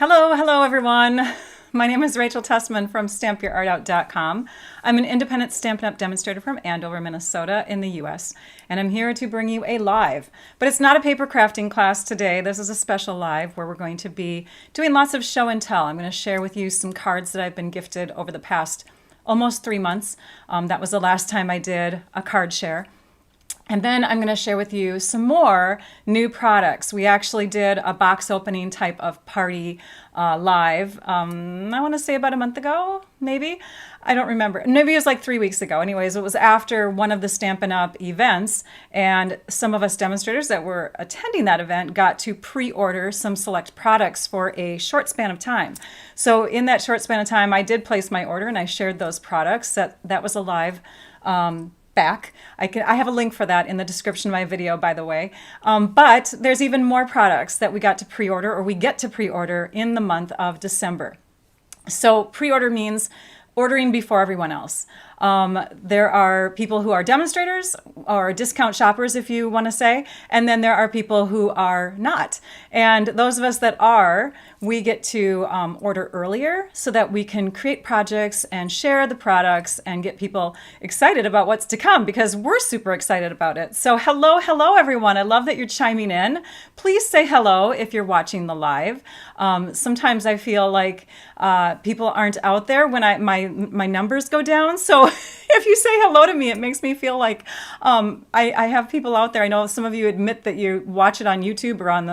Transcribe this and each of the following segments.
Hello everyone. My name is Rachel Tessman from stampyourartout.com. I'm an independent Stampin' Up! Demonstrator from Andover, Minnesota in the US, and I'm here to bring you a live. But it's not a paper crafting class today. This is a special live where we're going to be doing lots of show and tell. I'm going to share with you some cards that I've been gifted over the past almost 3 months. That was the last time I did a card share. And then I'm going to share with you some more new products. We actually did a box opening type of party live, I want to say about a month ago, maybe. I don't remember. Maybe it was like 3 weeks ago. Anyways, it was after one of the Stampin' Up! Events, and some of us demonstrators that were attending that event got to pre-order some select products for a short span of time. So in that short span of time, I did place my order and I shared those products. That was a live back. I have a link for that in the description of my video, by the way. But there's even more products that we got to pre-order, or we get to pre-order in the month of December. So pre-order means ordering before everyone else. There are people who are demonstrators or discount shoppers, if you want to say, and then there are people who are not. And those of us that are, we get to order earlier so that we can create projects and share the products and get people excited about what's to come, because we're super excited about it. So hello everyone. I love that you're chiming in. Please say hello if you're watching the live. Sometimes I feel like people aren't out there when my numbers go down. So if you say hello to me, it makes me feel like I have people out there. I know some of you admit that you watch it on YouTube or on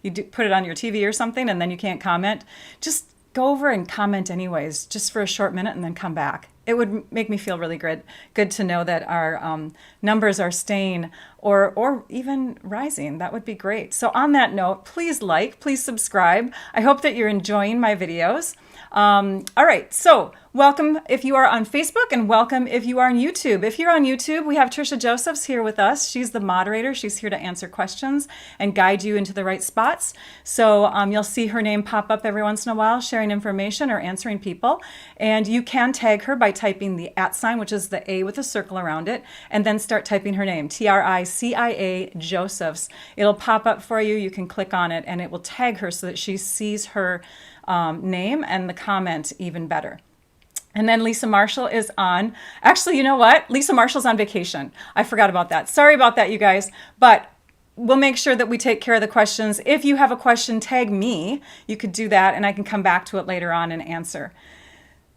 you put it on your TV or something, and then you can't comment. Just go over and comment anyways, just for a short minute, and then come back. It would make me feel really good to know that our numbers are staying or even rising. That would be great. So on that note, please please subscribe. I hope that you're enjoying my videos. All right, so welcome if you are on Facebook, and welcome if you are on YouTube. If you're on YouTube, we have Trisha Josephs here with us. She's the moderator. She's here to answer questions and guide you into the right spots. So you'll see her name pop up every once in a while, sharing information or answering people. And you can tag her by typing the @ sign, which is the A with a circle around it, and then start typing her name, Tricia Josephs. It'll pop up for you. You can click on it, and it will tag her so that she sees her name and the comment even better. And then Lisa Marshall is on. Actually, you know what? Lisa Marshall's on vacation. I forgot about that. Sorry about that, you guys. But we'll make sure that we take care of the questions. If you have a question, tag me. You could do that, and I can come back to it later on and answer.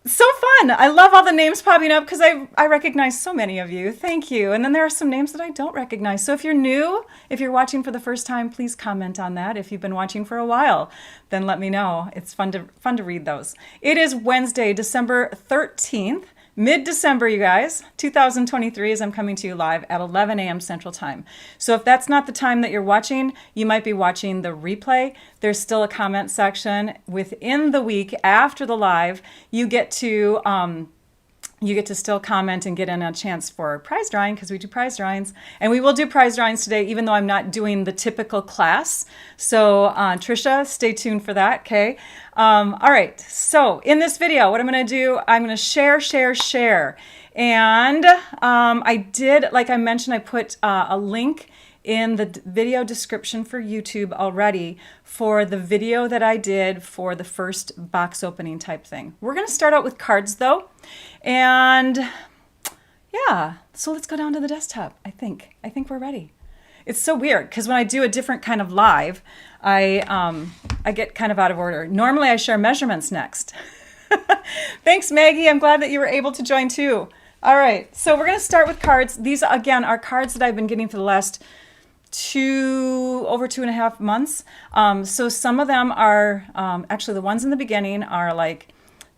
So fun. I love all the names popping up because I recognize so many of you. Thank you. And then there are some names that I don't recognize. So if you're new, if you're watching for the first time, please comment on that. If you've been watching for a while, then let me know. It's fun to read those. It is Wednesday, December 13th. Mid-December, you guys, 2023, as I'm coming to you live at 11 a.m. Central Time. So if that's not the time that you're watching, you might be watching the replay. There's still a comment section within the week after the live. You get to still comment and get in a chance for prize drawing, because we do prize drawings. And we will do prize drawings today, even though I'm not doing the typical class. So Trisha, stay tuned for that, okay? All right, so in this video, what I'm gonna do, I'm gonna share. And I did, like I mentioned, I put a link in the video description for YouTube already for the video that I did for the first box opening type thing. We're going to start out with cards though. And yeah, so let's go down to the desktop. I think we're ready. It's so weird because when I do a different kind of live, I get kind of out of order. Normally I share measurements next. Thanks, Maggie. I'm glad that you were able to join too. All right, so we're going to start with cards. These again are cards that I've been getting for the last over 2.5 months. So some of them are, actually the ones in the beginning are like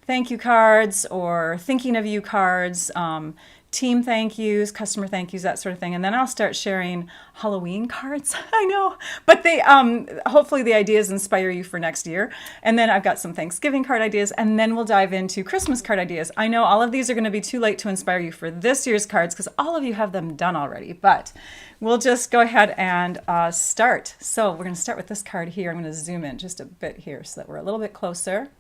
thank you cards or thinking of you cards, team thank yous, customer thank yous, that sort of thing. And then I'll start sharing Halloween cards. I know, but they hopefully the ideas inspire you for next year. And then I've got some Thanksgiving card ideas, and then we'll dive into Christmas card ideas. I know all of these are going to be too late to inspire you for this year's cards because all of you have them done already, but we'll just go ahead and start. So we're going to start with this card here. I'm going to zoom in just a bit here so that we're a little bit closer.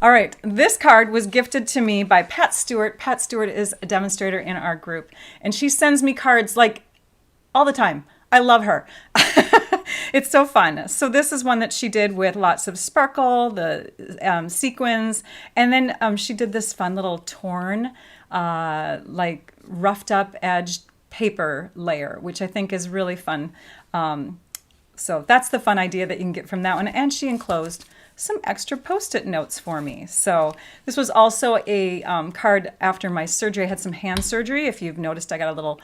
All right, this card was gifted to me by Pat Stewart. Pat Stewart is a demonstrator in our group, and she sends me cards like all the time. I love her. It's so fun. So this is one that she did with lots of sparkle, the sequins, and then she did this fun little torn, like roughed up edged paper layer, which I think is really fun. So that's the fun idea that you can get from that one. And she enclosed some extra Post-it notes for me. So this was also a card after my surgery. I had some hand surgery. If you've noticed, I got a little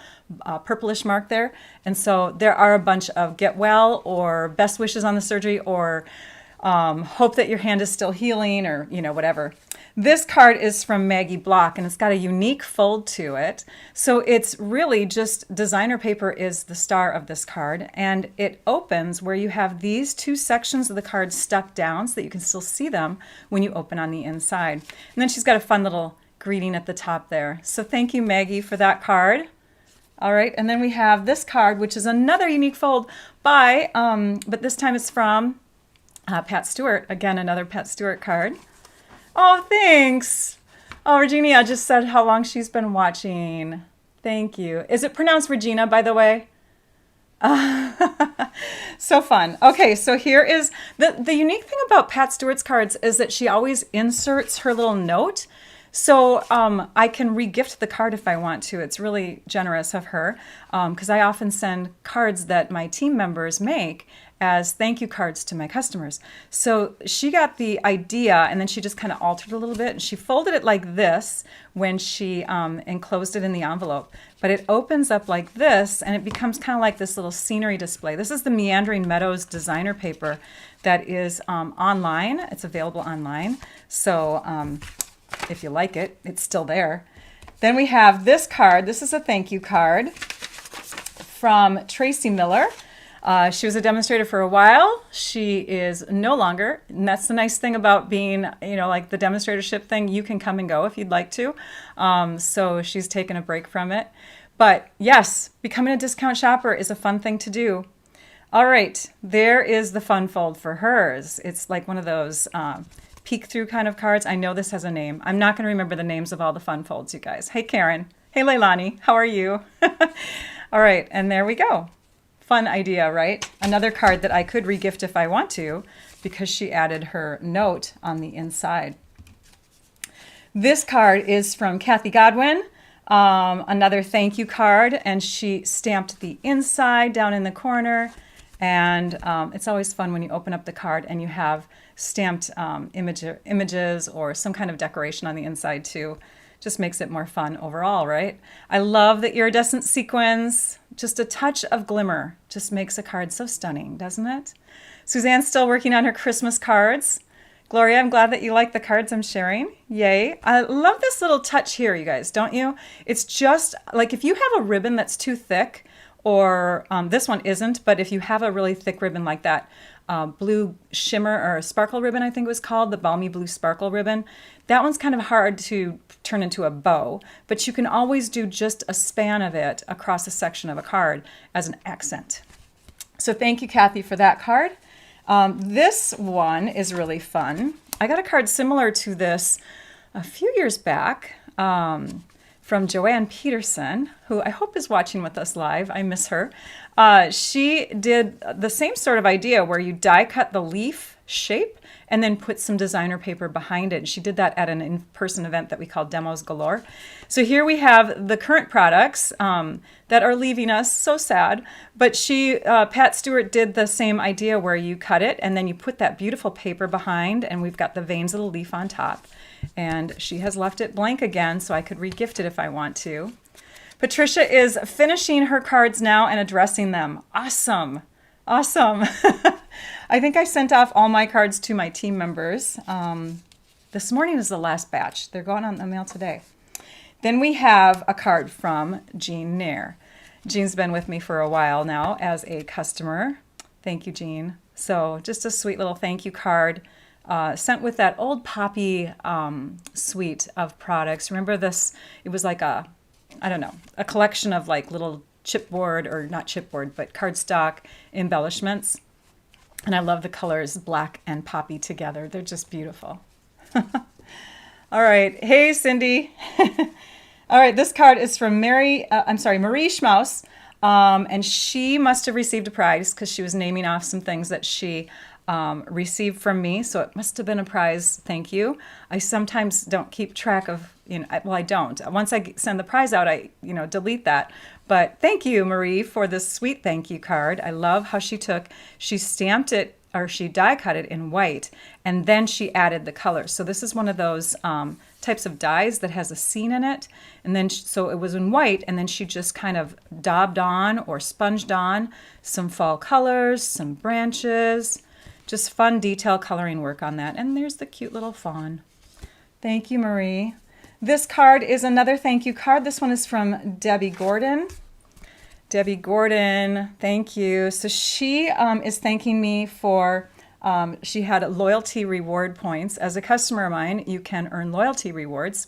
purplish mark there. And so there are a bunch of get well or best wishes on the surgery or hope that your hand is still healing or, you know, whatever. This card is from Maggie Block, and it's got a unique fold to it. So it's really just designer paper is the star of this card, and it opens where you have these two sections of the card stuck down so that you can still see them when you open on the inside. And then she's got a fun little greeting at the top there. So thank you, Maggie, for that card. All right, and then we have this card, which is another unique fold by, but this time it's from Pat Stewart. Again, another Pat Stewart card. Oh, thanks. Oh, Virginia just said how long she's been watching. Thank you. Is it pronounced Regina, by the way? So fun. Okay, so here is the unique thing about Pat Stewart's cards is that she always inserts her little note. So I can re-gift the card if I want to. It's really generous of her because I often send cards that my team members make as thank you cards to my customers. So she got the idea and then she just kind of altered a little bit. And she folded it like this when she enclosed it in the envelope. But it opens up like this and it becomes kind of like this little scenery display. This is the Meandering Meadows designer paper that is online. It's available online. So if you like it, it's still there. Then we have this card. This is a thank you card from Tracy Miller. She was a demonstrator for a while. She is no longer, and that's the nice thing about being, you know, like the demonstratorship thing. You can come and go if you'd like to. So she's taken a break from it. But yes, becoming a discount shopper is a fun thing to do. All right, there is the fun fold for hers. It's like one of those peek through kind of cards. I know this has a name. I'm not going to remember the names of all the fun folds, you guys. Hey, Karen. Hey, Leilani. How are you? All right, and there we go. Fun idea, right? Another card that I could regift if I want to because she added her note on the inside. This card is from Kathy Godwin, another thank you card, and she stamped the inside down in the corner. And it's always fun when you open up the card and you have stamped images or some kind of decoration on the inside too. Just makes it more fun overall, right? I love the iridescent sequins. Just a touch of glimmer just makes a card so stunning, doesn't it? Suzanne's still working on her Christmas cards. Gloria, I'm glad that you like the cards I'm sharing. Yay. I love this little touch here, you guys, don't you? It's just like if you have a ribbon that's too thick, or this one isn't, but if you have a really thick ribbon like that, blue shimmer or sparkle ribbon, I think it was called, the balmy blue sparkle ribbon, that one's kind of hard to turn into a bow, but you can always do just a span of it across a section of a card as an accent. So thank you, Kathy, for that card. This one is really fun. I got a card similar to this a few years back from Joanne Peterson, who I hope is watching with us live. I miss her. She did the same sort of idea where you die cut the leaf shape and then put some designer paper behind it. She did that at an in-person event that we called Demos Galore. So here we have the current products that are leaving us, so sad. But Pat Stewart did the same idea where you cut it and then you put that beautiful paper behind, and we've got the veins of the leaf on top. And she has left it blank again, so I could regift it if I want to. Patricia is finishing her cards now and addressing them. Awesome. Awesome. I think I sent off all my cards to my team members. This morning is the last batch. They're going on the mail today. Then we have a card from Jean Nair. Jean's been with me for a while now as a customer. Thank you, Jean. So just a sweet little thank you card. Sent with that old Poppy suite of products. Remember this? It was like a collection of like little chipboard, or not chipboard, but cardstock embellishments. And I love the colors black and poppy together. They're just beautiful. All right. Hey, Cindy. All right. This card is from Marie Schmaus. And she must have received a prize because she was naming off some things that she received from me. So it must have been a prize. Thank you. I sometimes don't keep track of, well, I don't. Once I send the prize out, I, delete that. But thank you, Marie, for this sweet thank you card. I love how she stamped it, or she die cut it in white, and then she added the colors. So this is one of those types of dies that has a scene in it. And then, so it was in white, and then she just kind of daubed on or sponged on some fall colors, some branches, just fun detail coloring work on that. And there's the cute little fawn. Thank you, Marie. This card is another thank you card. This one is from Debbie Gordon. Debbie Gordon, thank you. So she is thanking me for, she had loyalty reward points. As a customer of mine, you can earn loyalty rewards.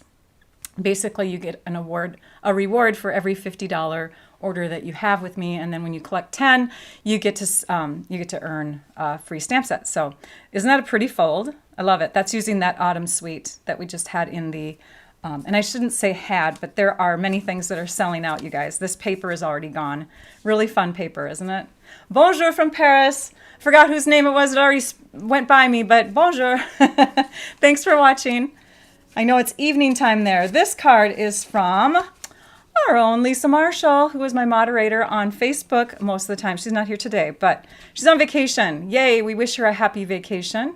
Basically, you get a reward for every $50 order that you have with me, and then when you collect 10, you get to earn a free stamp set. So, isn't that a pretty fold? I love it. That's using that autumn suite that we just had in the. And I shouldn't say had, but there are many things that are selling out, you guys. This paper is already gone. Really fun paper, isn't it? Bonjour from Paris. Forgot whose name it was. It already went by me, but bonjour. Thanks for watching. I know it's evening time there. This card is from our own Lisa Marshall, who is my moderator on Facebook most of the time. She's not here today, but she's on vacation. Yay, we wish her a happy vacation.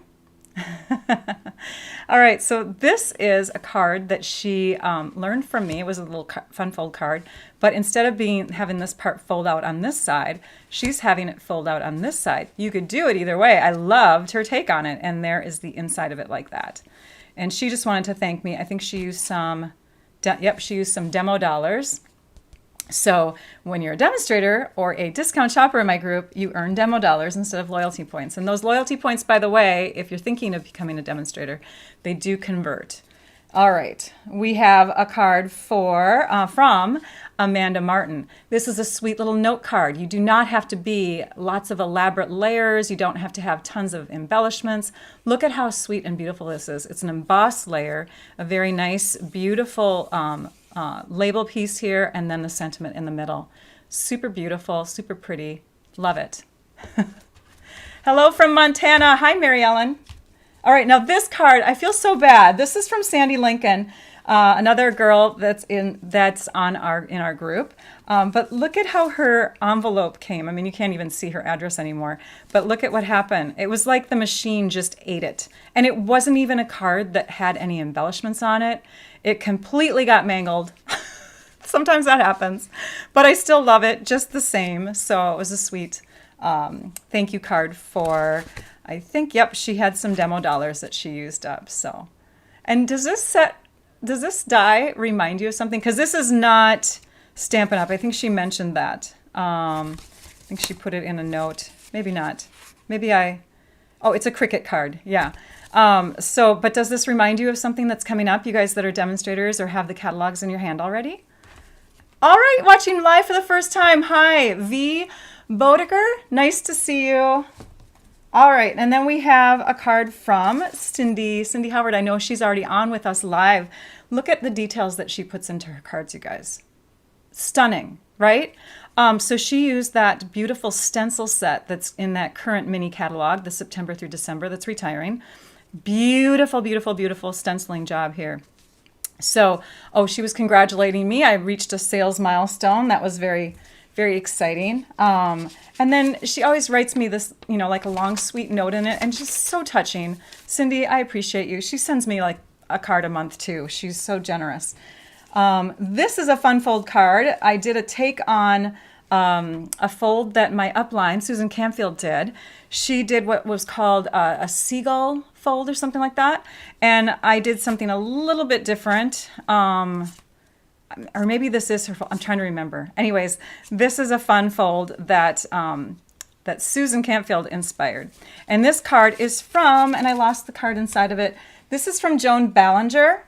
All right, so this is a card that she learned from me. It was a little fun fold card, but instead of having this part fold out on this side, she's having it fold out on this side. You could do it either way. I loved her take on it, and there is the inside of it like that. And she just wanted to thank me. I think she used some, she used some demo dollars. So when you're a demonstrator or a discount shopper in my group, you earn demo dollars instead of loyalty points. And those loyalty points, by the way, if you're thinking of becoming a demonstrator, they do convert. All right, we have a card from Amanda Martin. This is a sweet little note card. You do not have to be lots of elaborate layers. You don't have to have tons of embellishments. Look at how sweet and beautiful this is. It's an embossed layer, a very nice, beautiful label piece here, and then the sentiment in the middle. Super beautiful, super pretty. Love it. Hello from Montana. Hi, Mary Ellen. All right, now this card, I feel so bad. This is from Sandy Lincoln, another girl that's in our group. But look at how her envelope came. I mean, you can't even see her address anymore. But look at what happened. It was like the machine just ate it. And it wasn't even a card that had any embellishments on it. It completely got mangled. Sometimes that happens. But I still love it just the same. So it was a sweet thank you card for... I think, yep, she had some demo dollars that she used up. So, and does this die remind you of something? Because this is not Stampin' Up. I think she mentioned that. I think she put it in a note. Maybe not. Oh, it's a Cricut card. Yeah. But does this remind you of something that's coming up? You guys that are demonstrators or have the catalogs in your hand already? All right, watching live for the first time. Hi, V. Bodeker. Nice to see you. All right, and then we have a card from Cindy Howard. I know she's already on with us live. Look at the details that she puts into her cards, you guys. Stunning, right? So she used that beautiful stencil set that's in that current mini catalog, the September through December that's retiring. Beautiful, beautiful, beautiful stenciling job here. So, she was congratulating me. I reached a sales milestone. That was very... very exciting. And then she always writes me this, like a long, sweet note in it, and just so touching. Cindy, I appreciate you. She sends me like a card a month too. She's so generous. This is a fun fold card. I did a take on a fold that my upline, Susan Camfield, did. She did what was called a seagull fold or something like that. And I did something a little bit different. Or maybe this is her fold. I'm trying to remember. Anyways, this is a fun fold that that Susan Campfield inspired. And this card is from, and I lost the card inside of it. This is from Joan Ballinger.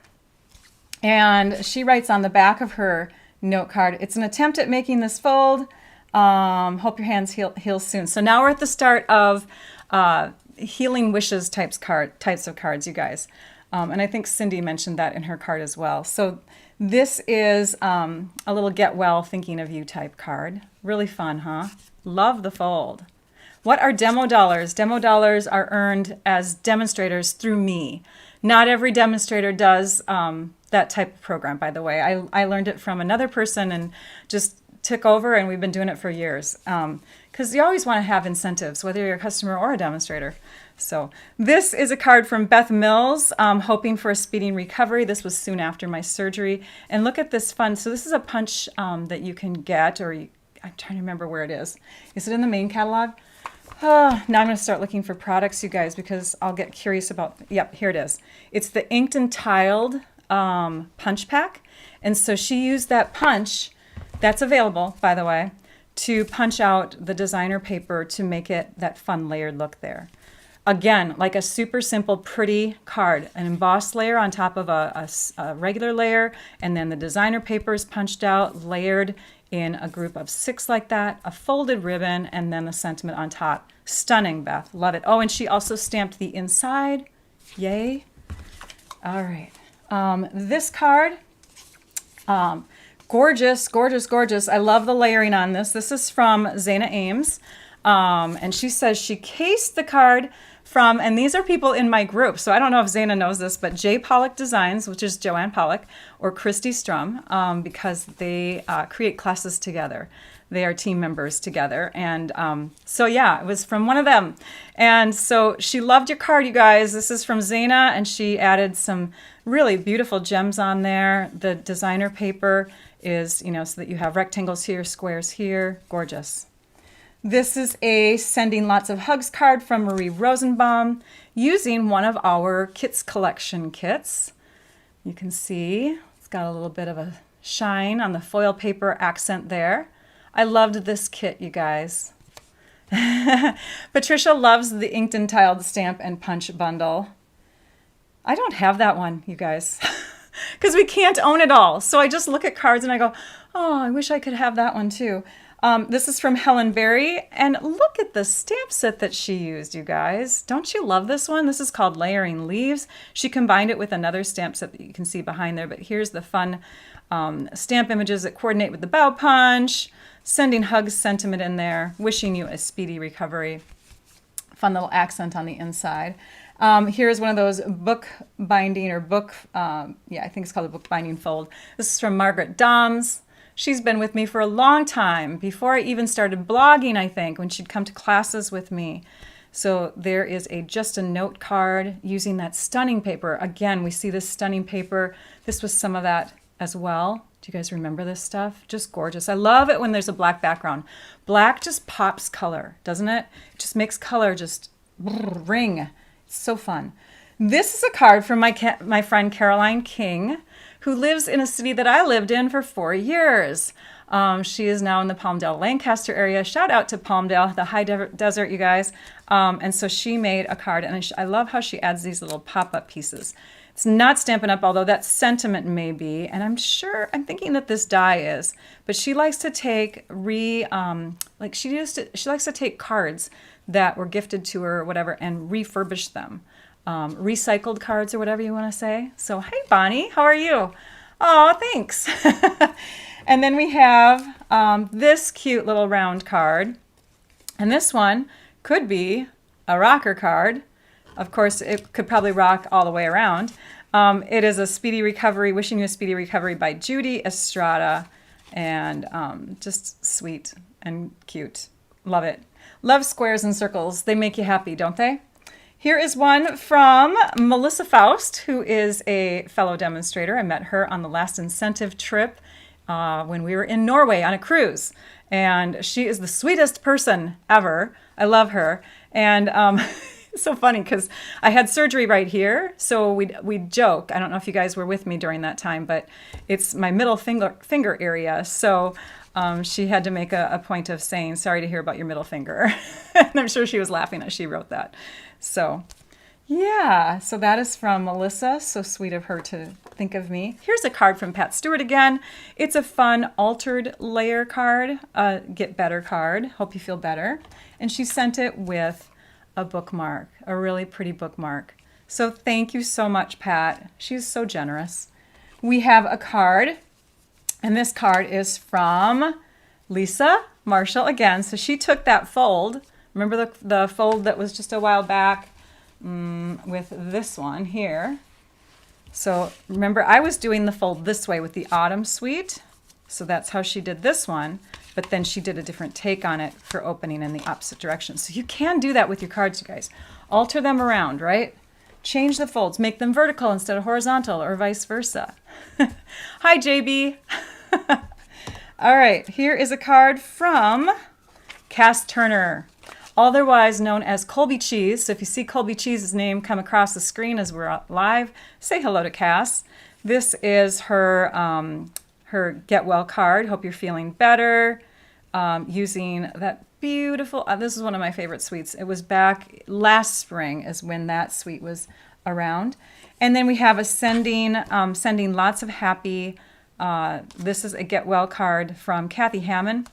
And she writes on the back of her note card, "It's an attempt at making this fold. Hope your hands heal soon." So now we're at the start of healing wishes types of cards, you guys. And I think Cindy mentioned that in her card as well. So This is a little get well thinking of you type card. Really fun, huh? Love the fold. What are demo dollars? Demo dollars are earned as demonstrators through me. Not every demonstrator does that type of program, by the way. I learned it from another person and just took over, and we've been doing it for years. Because you always want to have incentives, whether you're a customer or a demonstrator. So this is a card from Beth Mills, hoping for a speedy recovery. This was soon after my surgery. And look at this fun. So this is a punch that you can get, or I'm trying to remember where it is. Is it in the main catalog? Oh, now I'm going to start looking for products, you guys, because I'll get curious about, yep, here it is. It's the inked and tiled punch pack. And so she used that punch, that's available, by the way, to punch out the designer paper to make it that fun layered look there. Again, like a super simple, pretty card, an embossed layer on top of a regular layer, and then the designer paper is punched out, layered in a group of 6 like that, a folded ribbon, and then the sentiment on top. Stunning, Beth. Love it. Oh, and she also stamped the inside. Yay. All right. This card, gorgeous, gorgeous, gorgeous. I love the layering on this. This is from Zaina Ames. And she says she cased the card from, and these are people in my group, so I don't know if Zaina knows this, but J. Pollock Designs, which is Joanne Pollock, or Christy Strum, because they create classes together. They are team members together. And so yeah, it was from one of them. And so she loved your card, you guys. This is from Zaina, and she added some really beautiful gems on there. The designer paper is, you know, so that you have rectangles here, squares here. Gorgeous. This is a Sending Lots of Hugs card from Marie Rosenbaum using one of our Kits Collection kits. You can see it's got a little bit of a shine on the foil paper accent there. I loved this kit, you guys. Patricia loves the inked and tiled stamp and punch bundle. I don't have that one, you guys, because we can't own it all. So I just look at cards and I go, oh, I wish I could have that one too. This is from Helen Berry, and look at the stamp set that she used, you guys. Don't you love this one? This is called Layering Leaves. She combined it with another stamp set that you can see behind there, but here's the fun stamp images that coordinate with the bow punch, sending hugs sentiment in there, wishing you a speedy recovery. Fun little accent on the inside. Here's one of those book binding or book, yeah, I think it's called a book binding fold. This is from Margaret Doms. She's been with me for a long time, before I even started blogging, I think, when she'd come to classes with me. So there is just a note card using that stunning paper. Again, we see this stunning paper. This was some of that as well. Do you guys remember this stuff? Just gorgeous. I love it when there's a black background. Black just pops color, doesn't it? It just makes color just ring. It's so fun. This is a card from my friend Caroline King, who lives in a city that I lived in for 4 years. She is now in the Palmdale, Lancaster area. Shout out to Palmdale, the high desert, you guys. And so she made a card, and I love how she adds these little pop-up pieces. It's not Stampin' Up, although that sentiment may be, and I'm thinking that this die is, but she likes to take she likes to take cards that were gifted to her or whatever and refurbish them. Recycled cards or whatever you want to say. So, hey, Bonnie, how are you? Oh, thanks. And then we have this cute little round card. And this one could be a rocker card. Of course, it could probably rock all the way around. It is a speedy recovery, wishing you a speedy recovery by Judy Estrada. And just sweet and cute. Love it. Love squares and circles. They make you happy, don't they? Here is one from Melissa Faust, who is a fellow demonstrator. I met her on the last incentive trip when we were in Norway on a cruise. And she is the sweetest person ever. I love her. And it's so funny because I had surgery right here. So we'd joke. I don't know if you guys were with me during that time, but it's my middle finger area. So she had to make a point of saying, sorry to hear about your middle finger. And I'm sure she was laughing as she wrote that. So yeah, so that is from Melissa. So sweet of her to think of me. Here's a card from Pat Stewart again. It's a fun altered layer card, get better card. Hope you feel better. And she sent it with a bookmark, a really pretty bookmark. So thank you so much, Pat. She's so generous. we have a card, and this card is from Lisa Marshall again. So she took that fold. Remember the fold that was just a while back with this one here. So remember, I was doing the fold this way with the Autumn Suite. So that's how she did this one. But then she did a different take on it for opening in the opposite direction. So you can do that with your cards, you guys. Alter them around, right? Change the folds. Make them vertical instead of horizontal, or vice versa. Hi, JB. All right, here is a card from Cass Turner, otherwise known as Colby Cheese. So if you see Colby Cheese's name come across the screen as we're live, say hello to Cass. This is her her Get Well card. Hope you're feeling better. Using that beautiful, this is one of my favorite suites. It was back last spring is when that suite was around. And then we have a sending lots of happy. This is a Get Well card from Kathy Hammond.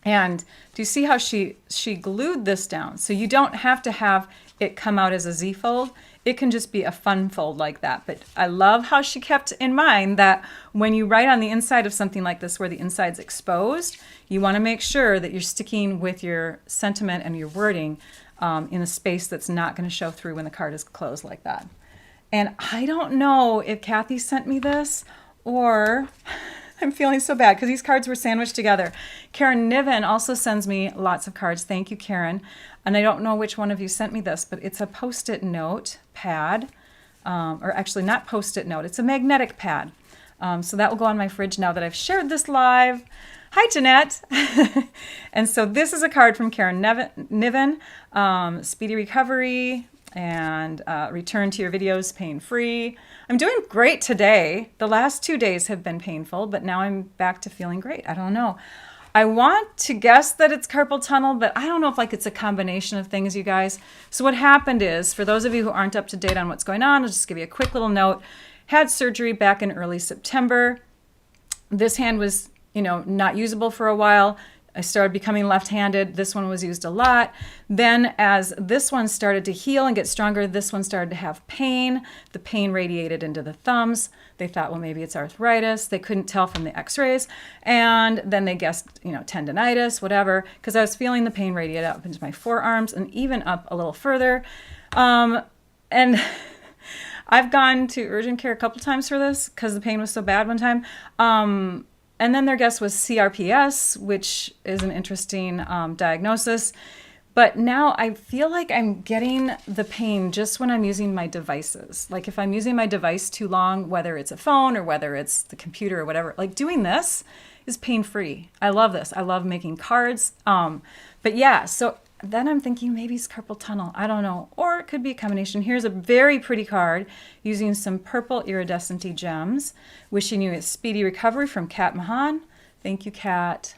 And do you see how she glued this down? So you don't have to have it come out as a Z fold. It can just be a fun fold like that. But I love how she kept in mind that when you write on the inside of something like this where the inside's exposed, you want to make sure that you're sticking with your sentiment and your wording in a space that's not going to show through when the card is closed like that. And I don't know if Kathy sent me this or I'm feeling so bad because these cards were sandwiched together. Karen Niven also sends me lots of cards. Thank you, Karen. And I don't know which one of you sent me this, but it's a Post-it note pad, or actually not Post-it note. It's a magnetic pad. So that will go on my fridge now that I've shared this live. Hi, Jeanette. And so this is a card from Karen Niven, speedy recovery, and return to your videos pain-free. I'm doing great today. The last 2 days have been painful, but now I'm back to feeling great. I don't know. I want to guess that it's carpal tunnel, but I don't know if it's a combination of things, you guys. So what happened is, for those of you who aren't up to date on what's going on, I'll just give you a quick little note. Had surgery back in early September. This hand was, not usable for a while. I started becoming left-handed. This one was used a lot. Then as this one started to heal and get stronger, this one started to have pain. The pain radiated into the thumbs. They thought, well, maybe it's arthritis. They couldn't tell from the x-rays. And then they guessed, tendonitis, whatever, because I was feeling the pain radiate up into my forearms and even up a little further. And I've gone to urgent care a couple times for this because the pain was so bad one time. And then their guess was CRPS, which is an interesting diagnosis. But now I feel like I'm getting the pain just when I'm using my devices. Like if I'm using my device too long, whether it's a phone or whether it's the computer or whatever, like doing this is pain-free. I love this. I love making cards. But yeah, so then I'm thinking maybe it's carpal tunnel. I don't know. Or it could be a combination. Here's a very pretty card using some purple iridescent gems. Wishing you a speedy recovery from Kat Mahan. Thank you, Kat.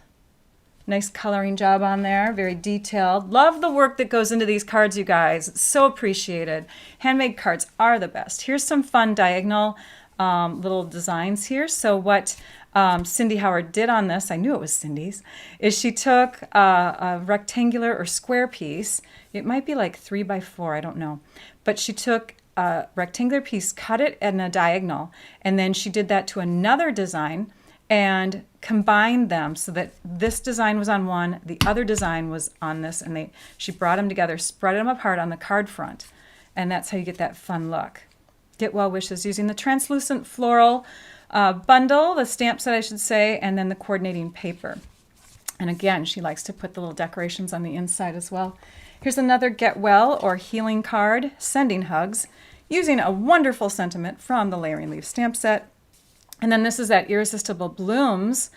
Nice coloring job on there. Very detailed. Love the work that goes into these cards, you guys. So appreciated. Handmade cards are the best. Here's some fun diagonal little designs here. So what Cindy Howard did on this, I knew it was Cindy's, is she took a rectangular or square piece. It might be like 3 by 4, I don't know. But she took a rectangular piece, cut it in a diagonal, and then she did that to another design and combined them so that this design was on one, the other design was on this, and she brought them together, spread them apart on the card front, and that's how you get that fun look. Get well wishes using the translucent floral bundle, the stamp set I should say, and then the coordinating paper. And again, she likes to put the little decorations on the inside as well. Here's another Get Well or Healing card, sending hugs, using a wonderful sentiment from the Layering Leaf stamp set. And then this is that Irresistible Blooms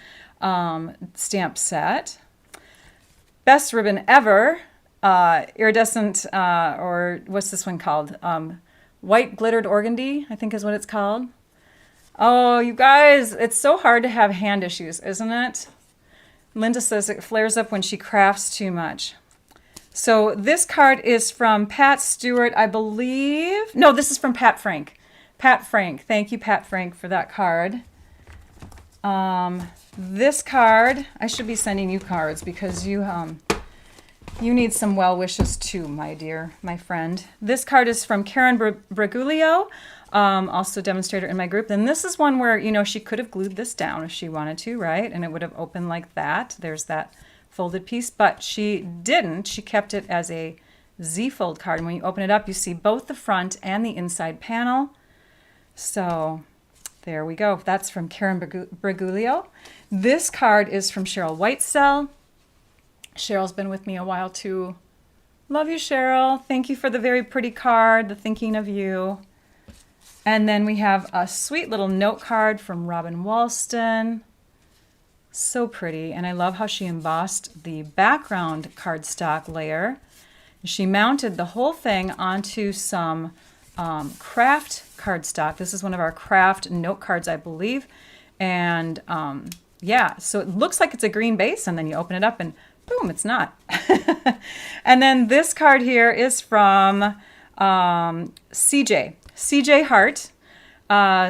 stamp set. Best ribbon ever, iridescent, or what's this one called? White glittered organdy, I think is what it's called. Oh, you guys, it's so hard to have hand issues, isn't it? Linda says it flares up when she crafts too much. So this card is from Pat Stewart, I believe. No, this is from Pat Frank. Pat Frank. Thank you, Pat Frank, for that card. This card, I should be sending you cards because you You need some well wishes too, my dear, my friend. This card is from Karen Bragulio, also demonstrator in my group. And this is one where, you know, she could have glued this down if she wanted to, right? And it would have opened like that. There's that folded piece, but she didn't. She kept it as a Z-fold card. And when you open it up, you see both the front and the inside panel. So there we go. That's from Karen Bragulio. This card is from Cheryl Whitesell. Cheryl's been with me a while too. Love you, Cheryl. Thank you for the very pretty card, the thinking of you. And then we have a sweet little note card from Robin Walston. So pretty. And I love how she embossed the background cardstock layer. She mounted the whole thing onto some craft cardstock. This is one of our craft note cards, I believe. And yeah, so it looks like it's a green base, and then you open it up and boom, it's not. And then this card here is from CJ Hart.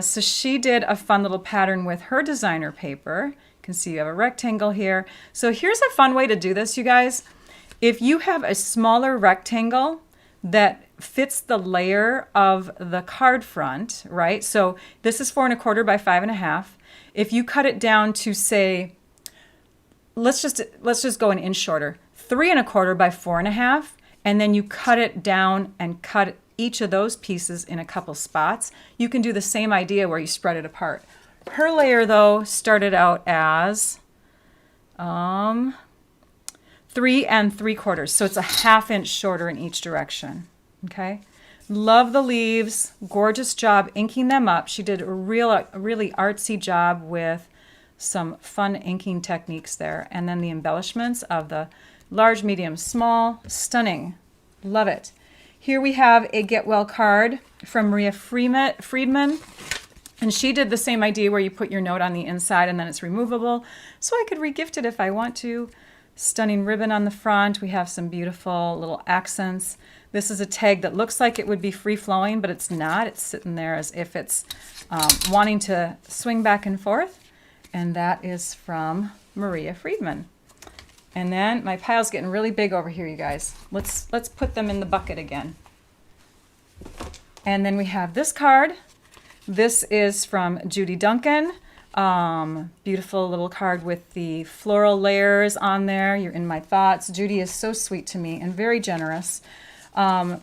So she did a fun little pattern with her designer paper. You can see you have a rectangle here. So here's a fun way to do this, you guys. If you have a smaller rectangle that fits the layer of the card front, right? So this is 4 1/4 by 5 1/2. If you cut it down to, say, let's just go an inch shorter, 3 1/4 by 4 1/2, and then you cut it down and cut each of those pieces in a couple spots. You can do the same idea where you spread it apart. Her layer, though, started out as 3 3/4, so it's a 1/2 inch shorter in each direction. Okay, love the leaves. Gorgeous job inking them up. She did a really artsy job with some fun inking techniques there. And then the embellishments of the large, medium, small. Stunning. Love it. Here we have a Get Well card from Maria Friedman. And she did the same idea where you put your note on the inside and then it's removable. So I could regift it if I want to. Stunning ribbon on the front. We have some beautiful little accents. This is a tag that looks like it would be free-flowing, but it's not. It's sitting there as if it's wanting to swing back and forth. And that is from Maria Friedman. And then my pile's getting really big over here, you guys. Let's put them in the bucket again. And then we have this card. This is from Judy Duncan. Beautiful little card with the floral layers on there. You're in my thoughts. Judy is so sweet to me and very generous.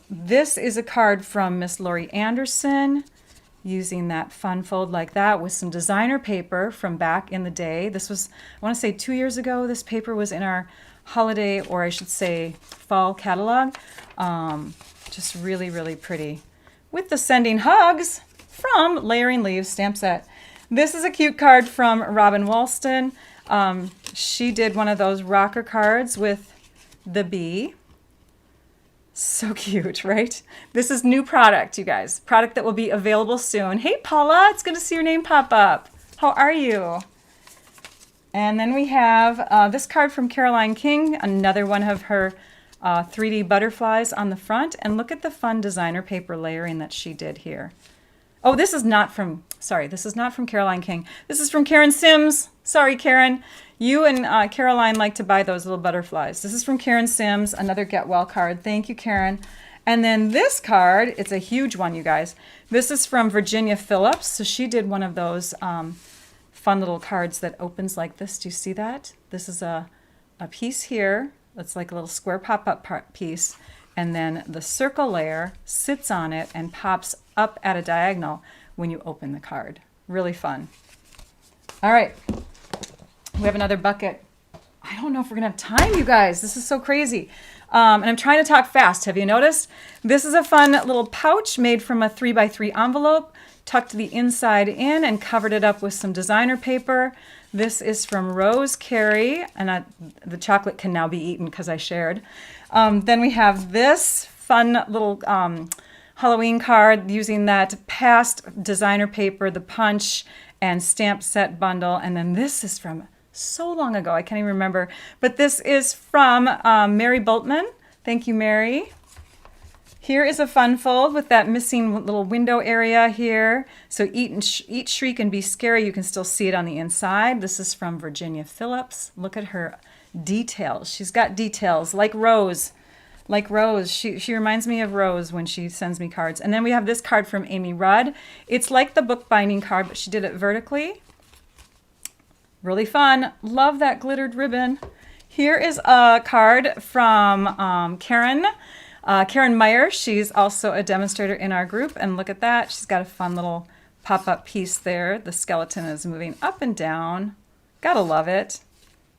This is a card from Miss Lori Anderson, using that fun fold like that with some designer paper from back in the day. This was, I want to say 2 years ago. This paper was in our holiday, or I should say fall catalog. Just really, really pretty. With the Sending Hugs from Layering Leaves stamp set. This is a cute card from Robin Walston. She did one of those rocker cards with the bee. So cute, right? This is new product, you guys. Product that will be available soon. Hey, Paula, it's good to see your name pop up. How are you? And then we have this card from Caroline King, another one of her 3D butterflies on the front. And look at the fun designer paper layering that she did here. Oh, this is not from Caroline King. This is from Karen Sims. Sorry, Karen. You and Caroline like to buy those little butterflies. This is from Karen Sims, another Get Well card. Thank you, Karen. And then this card, it's a huge one, you guys. This is from Virginia Phillips. So she did one of those fun little cards that opens like this. Do you see that? This is a piece here. It's like a little square pop-up piece. And then the circle layer sits on it and pops up at a diagonal when you open the card. Really fun. All right. We have another bucket. I don't know if we're going to have time, you guys. This is so crazy. And I'm trying to talk fast. Have you noticed? This is a fun little pouch made from a 3x3 envelope. Tucked the inside in and covered it up with some designer paper. This is from Rose Carey. And the chocolate can now be eaten because I shared. Then we have this fun little Halloween card using that past designer paper, the punch and stamp set bundle. And then this is from so long ago, I can't even remember. But this is from Mary Boltman. Thank you, Mary. Here is a fun fold with that missing little window area here. So eat, shriek, and be scary. You can still see it on the inside. This is from Virginia Phillips. Look at her details. She's got details like Rose. Like Rose. She reminds me of Rose when she sends me cards. And then we have this card from Amy Rudd. It's like the bookbinding card, but she did it vertically. Really fun. Love that glittered ribbon. Here is a card from Karen Meyer. She's also a demonstrator in our group. And look at that. She's got a fun little pop-up piece there. The skeleton is moving up and down. Gotta love it.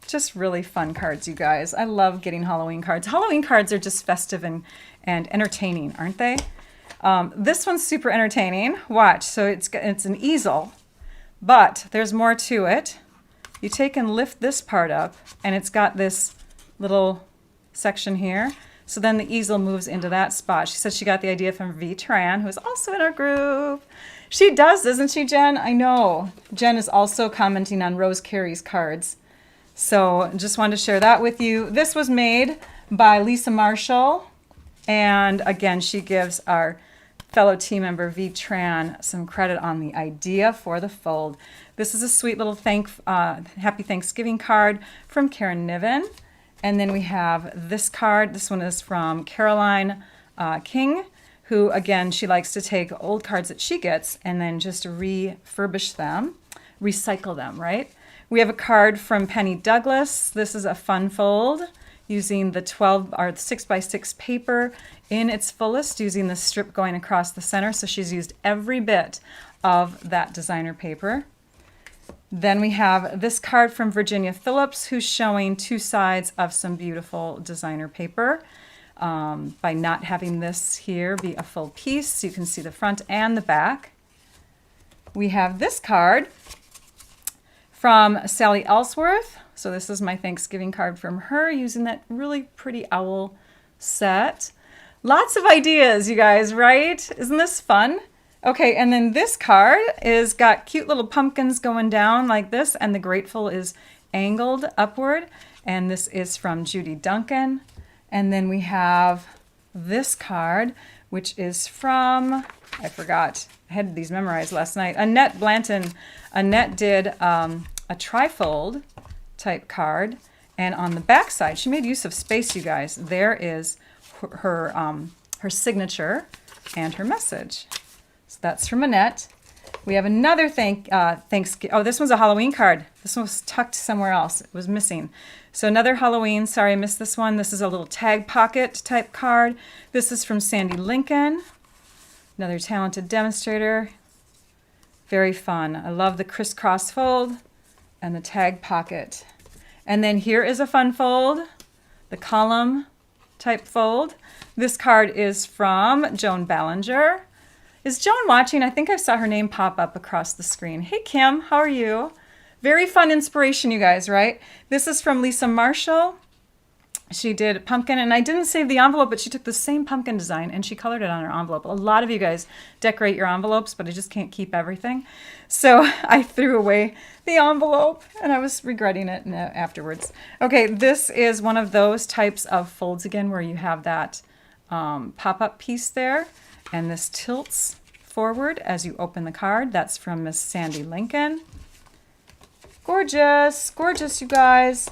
Just really fun cards, you guys. I love getting Halloween cards. Halloween cards are just festive and entertaining, aren't they? This one's super entertaining. Watch. So it's an easel, but there's more to it. You take and lift this part up, and it's got this little section here. So then the easel moves into that spot. She said she got the idea from V. Tran, who is also in our group. She does, doesn't she, Jen? I know. Jen is also commenting on Rose Carey's cards. So just wanted to share that with you. This was made by Lisa Marshall. And again, she gives our fellow team member V. Tran some credit on the idea for the fold. This is a sweet little Happy Thanksgiving card from Karen Niven. And then we have this card. This one is from Caroline King, who, again, she likes to take old cards that she gets and then just refurbish them, recycle them, right? We have a card from Penny Douglas. This is a fun fold using the 6x6 paper in its fullest, using the strip going across the center. So she's used every bit of that designer paper. Then we have this card from Virginia Phillips, who's showing two sides of some beautiful designer paper by not having this here be a full piece. So you can see the front and the back. We have this card from Sally Ellsworth. So this is my Thanksgiving card from her using that really pretty owl set. Lots of ideas, you guys, right? Isn't this fun? Okay, and then this card is got cute little pumpkins going down like this, and the grateful is angled upward. And this is from Judy Duncan. And then we have this card, which is from, I forgot, I had these memorized last night, Annette Blanton. Annette did a trifold type card, and on the back side, she made use of space, you guys. There is her signature and her message. So that's from Annette. We have another Thanksgiving. Oh, this one's a Halloween card. This one was tucked somewhere else. It was missing. So another Halloween. Sorry, I missed this one. This is a little tag pocket type card. This is from Sandy Lincoln, another talented demonstrator. Very fun. I love the crisscross fold and the tag pocket. And then here is a fun fold, the column type fold. This card is from Joan Ballinger. Is Joan watching? I think I saw her name pop up across the screen. Hey, Kim, how are you? Very fun inspiration, you guys, right? This is from Lisa Marshall. She did pumpkin, and I didn't save the envelope, but she took the same pumpkin design and she colored it on her envelope. A lot of you guys decorate your envelopes, but I just can't keep everything. So I threw away the envelope, and I was regretting it afterwards. Okay, this is one of those types of folds again where you have that pop-up piece there. And this tilts forward as you open the card. That's from Miss Sandy Lincoln. Gorgeous, gorgeous, you guys.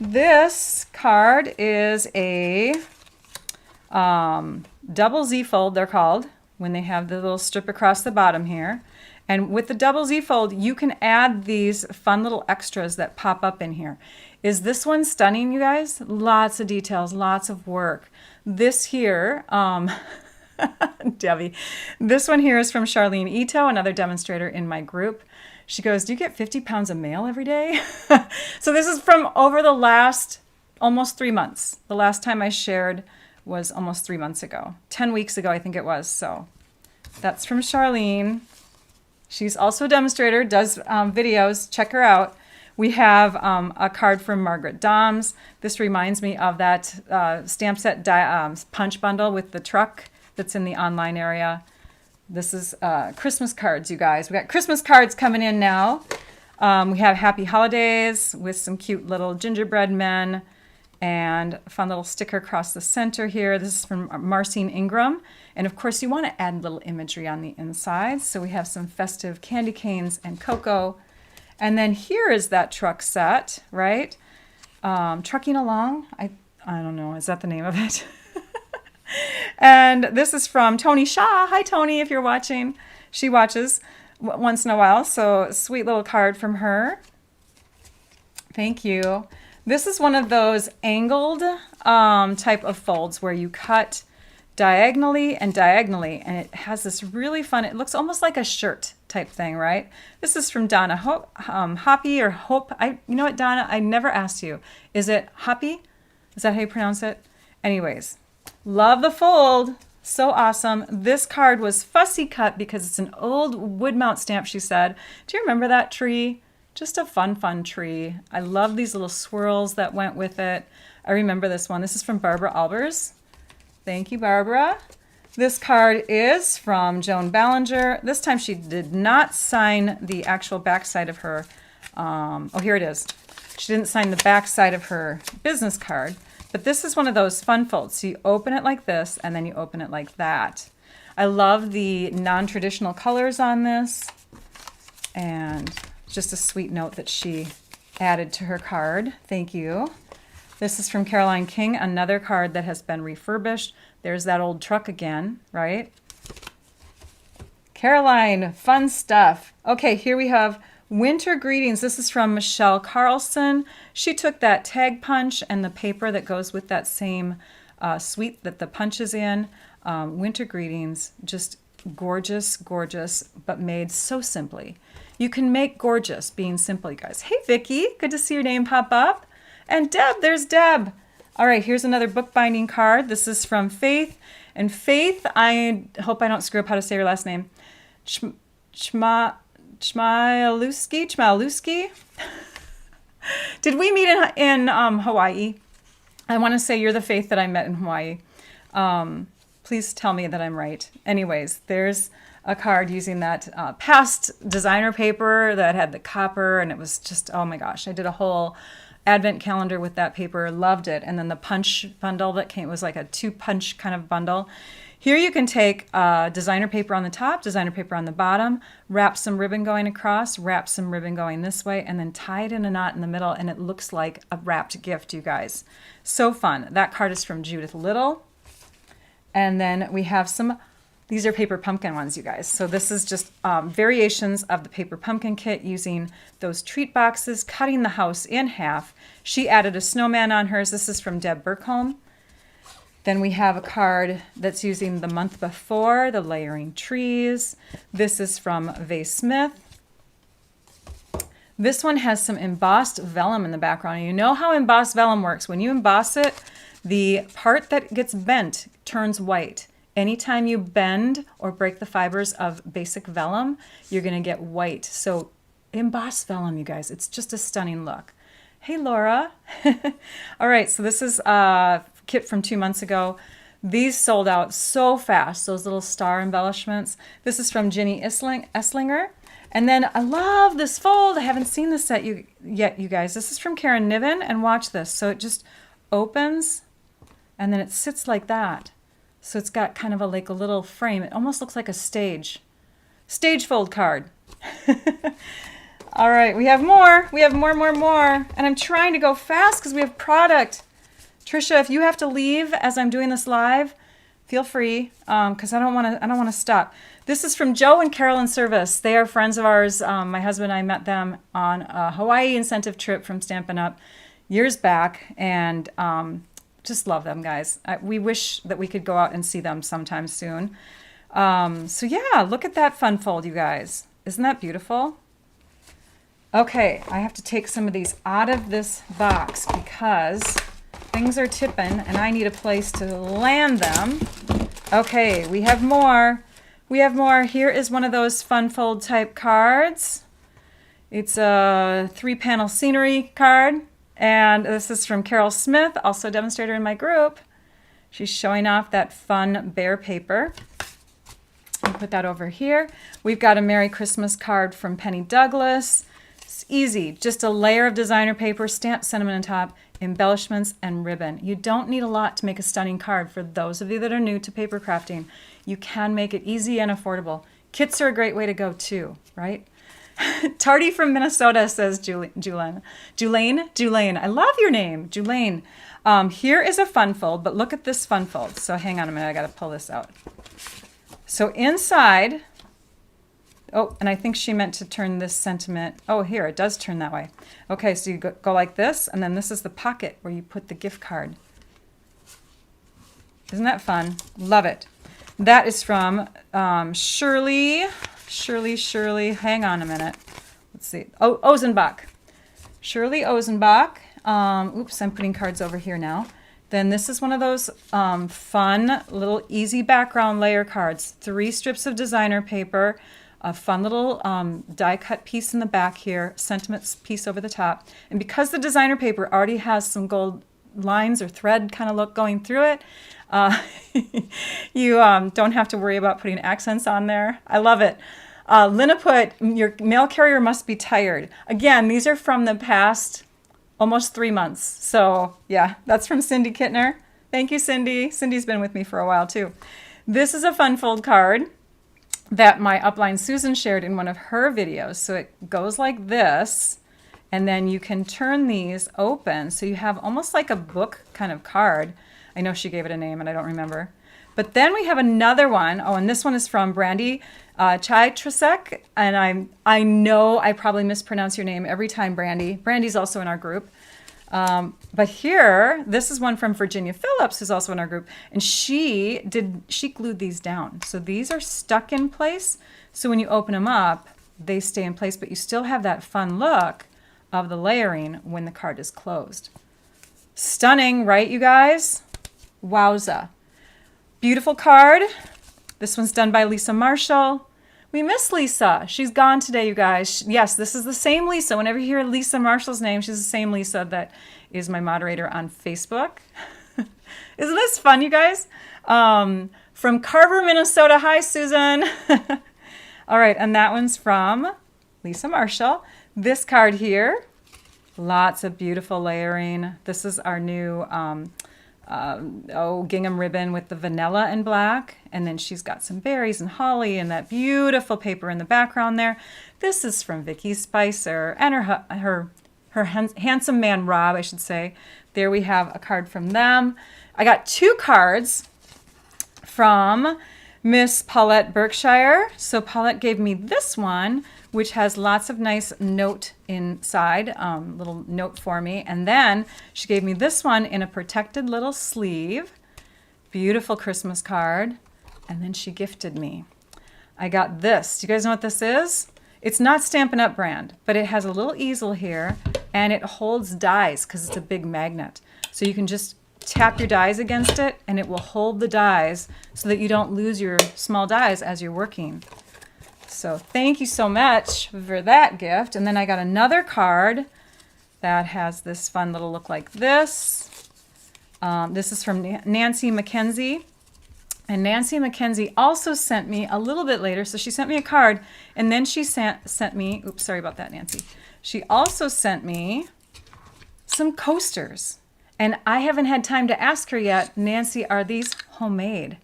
This card is a double Z fold, they're called, when they have the little strip across the bottom here. And with the double Z fold, you can add these fun little extras that pop up in here. Is this one stunning, you guys? Lots of details, lots of work. This here, Debbie. This one here is from Charlene Ito, another demonstrator in my group. She goes, do you get 50 pounds of mail every day? So this is from over the last almost 3 months. The last time I shared was almost 3 months ago. 10 weeks ago, I think it was. So that's from Charlene. She's also a demonstrator, does videos. Check her out. We have a card from Margaret Doms. This reminds me of that stamp set punch bundle with the truck that's in the online area. This is Christmas cards, you guys. We got Christmas cards coming in now. We have Happy Holidays with some cute little gingerbread men and a fun little sticker across the center here. This is from Marcine Ingram. And of course, you want to add little imagery on the inside. So we have some festive candy canes and cocoa. And then here is that truck set, right? Trucking Along. I don't know. Is that the name of it? And this is from Tony Shaw. Hi, Tony, if you're watching. She watches once in a while. So sweet little card from her. Thank you. This is one of those angled type of folds where you cut diagonally and diagonally, and it has this really fun, it looks almost like a shirt type thing, right? This is from Donna Hoppy or Hope. You know what, Donna? I never asked you. Is it Hoppy? Is that how you pronounce it? Anyways, love the fold. So awesome. This card was fussy cut because it's an old wood mount stamp, she said. Do you remember that tree? Just a fun tree. I love these little swirls that went with it. I remember this one. This is from Barbara Albers. Thank you, Barbara. This card is from Joan Ballinger. This time she did not sign the actual backside of her, oh, here it is. She didn't sign the backside of her business card, but this is one of those fun folds. So you open it like this, and then you open it like that. I love the non-traditional colors on this, and just a sweet note that she added to her card. Thank you. This is from Caroline King, another card that has been refurbished. There's that old truck again, right? Caroline, fun stuff. Okay, here we have Winter Greetings. This is from Michelle Carlson. She took that tag punch and the paper that goes with that same suite that the punch is in. Winter Greetings, just gorgeous, gorgeous, but made so simply. You can make gorgeous being simple, you guys. Hey, Vicki, good to see your name pop up. And Deb, there's Deb. All right, here's another bookbinding card. This is from Faith. And Faith, I hope I don't screw up how to say her last name. Chmielewski? Did we meet in Hawaii? I want to say you're the Faith that I met in Hawaii. Please tell me that I'm right. Anyways, there's a card using that past designer paper that had the copper, and it was just, oh my gosh, I did a whole advent calendar with that paper, loved it. And then the punch bundle that came was like a 2-punch kind of bundle. Here you can take designer paper on the top, designer paper on the bottom, wrap some ribbon going across, wrap some ribbon going this way, and then tie it in a knot in the middle, and it looks like a wrapped gift, you guys. So fun. That card is from Judith Little. And then we have some, these are paper pumpkin ones, you guys. So this is just variations of the paper pumpkin kit using those treat boxes, cutting the house in half. She added a snowman on hers. This is from Deb Burkholm. Then we have a card that's using the month before, the layering trees. This is from Vase Smith. This one has some embossed vellum in the background. And you know how embossed vellum works. When you emboss it, the part that gets bent turns white. Anytime you bend or break the fibers of basic vellum, you're going to get white. So embossed vellum, you guys, it's just a stunning look. Hey, Laura. All right, so this is a kit from 2 months ago. These sold out so fast, those little star embellishments. This is from Ginny Esslinger. And then I love this fold. I haven't seen this set yet, you guys. This is from Karen Niven, and watch this. So it just opens, and then it sits like that. So it's got kind of a little frame. It almost looks like a stage fold card. All right, we have more. We have more. And I'm trying to go fast because we have product. Trisha, if you have to leave as I'm doing this live, feel free, because I don't want to stop. This is from Joe and Carolyn Service. They are friends of ours. My husband and I met them on a Hawaii incentive trip from Stampin' Up! Years back, and just love them, guys. We wish that we could go out and see them sometime soon. So yeah, look at that fun fold, you guys. Isn't that beautiful? Okay, I have to take some of these out of this box because things are tipping and I need a place to land them. Okay, we have more. Here is one of those fun fold type cards. It's a 3-panel scenery card. And this is from Carol Smith, also a demonstrator in my group. She's showing off that fun bear paper. I'll put that over here. We've got a Merry Christmas card from Penny Douglas. It's easy, just a layer of designer paper, stamped cinnamon on top, embellishments, and ribbon. You don't need a lot to make a stunning card. For those of you that are new to paper crafting, you can make it easy and affordable. Kits are a great way to go too, right? Tardy from Minnesota, says Julaine. I love your name, Julaine. Here is a fun fold, but look at this fun fold. So hang on a minute, I gotta pull this out. So inside, oh, and I think she meant to turn this sentiment. Oh, here, it does turn that way. Okay, so you go like this, and then this is the pocket where you put the gift card. Isn't that fun? Love it. That is from Shirley. Hang on a minute. Let's see. Oh, Ozenbach. Shirley Ozenbach. Oops, I'm putting cards over here now. Then this is one of those fun little easy background layer cards. 3 strips of designer paper, a fun little die cut piece in the back here, sentiments piece over the top. And because the designer paper already has some gold lines or thread kind of look going through it, you don't have to worry about putting accents on there. I love it. Lynna put, your mail carrier must be tired. Again, these are from the past almost 3 months. So yeah, that's from Cindy Kittner. Thank you, Cindy. Cindy's been with me for a while too. This is a fun fold card that my upline Susan shared in one of her videos. So it goes like this, and then you can turn these open. So you have almost like a book kind of card. I know she gave it a name and I don't remember. But then we have another one. Oh, and this one is from Brandy Chai-Trasek. And I know I probably mispronounce your name every time, Brandy. Brandy's also in our group. But here, this is one from Virginia Phillips, who's also in our group. And she glued these down. So these are stuck in place. So when you open them up, they stay in place, but you still have that fun look of the layering when the card is closed. Stunning, right, you guys? Wowza. Beautiful card. This one's done by Lisa Marshall. We miss Lisa. She's gone today, you guys. Yes, this is the same Lisa. Whenever you hear Lisa Marshall's name, she's the same Lisa that is my moderator on Facebook. Isn't this fun, you guys? From Carver, Minnesota. Hi, Susan. All right, and that one's from Lisa Marshall. This card here, lots of beautiful layering. This is our new gingham ribbon with the vanilla and black, and then she's got some berries and holly and that beautiful paper in the background there. This is from Vicki Spicer and her handsome man Rob, I should say. There we have a card from them. I got 2 cards from Miss Paulette Berkshire. So Paulette gave me this one, which has lots of nice note inside, little note for me. And then she gave me this one in a protected little sleeve. Beautiful Christmas card. And then she gifted me. I got this. Do you guys know what this is? It's not Stampin' Up! Brand, but it has a little easel here, and it holds dies because it's a big magnet. So you can just tap your dies against it, and it will hold the dies so that you don't lose your small dies as you're working. So thank you so much for that gift. And then I got another card that has this fun little look like this. This is from Nancy McKenzie. And Nancy McKenzie also sent me a little bit later. So she sent me a card, and then she sent me, oops, sorry about that, Nancy. She also sent me some coasters. And I haven't had time to ask her yet, Nancy, are these homemade?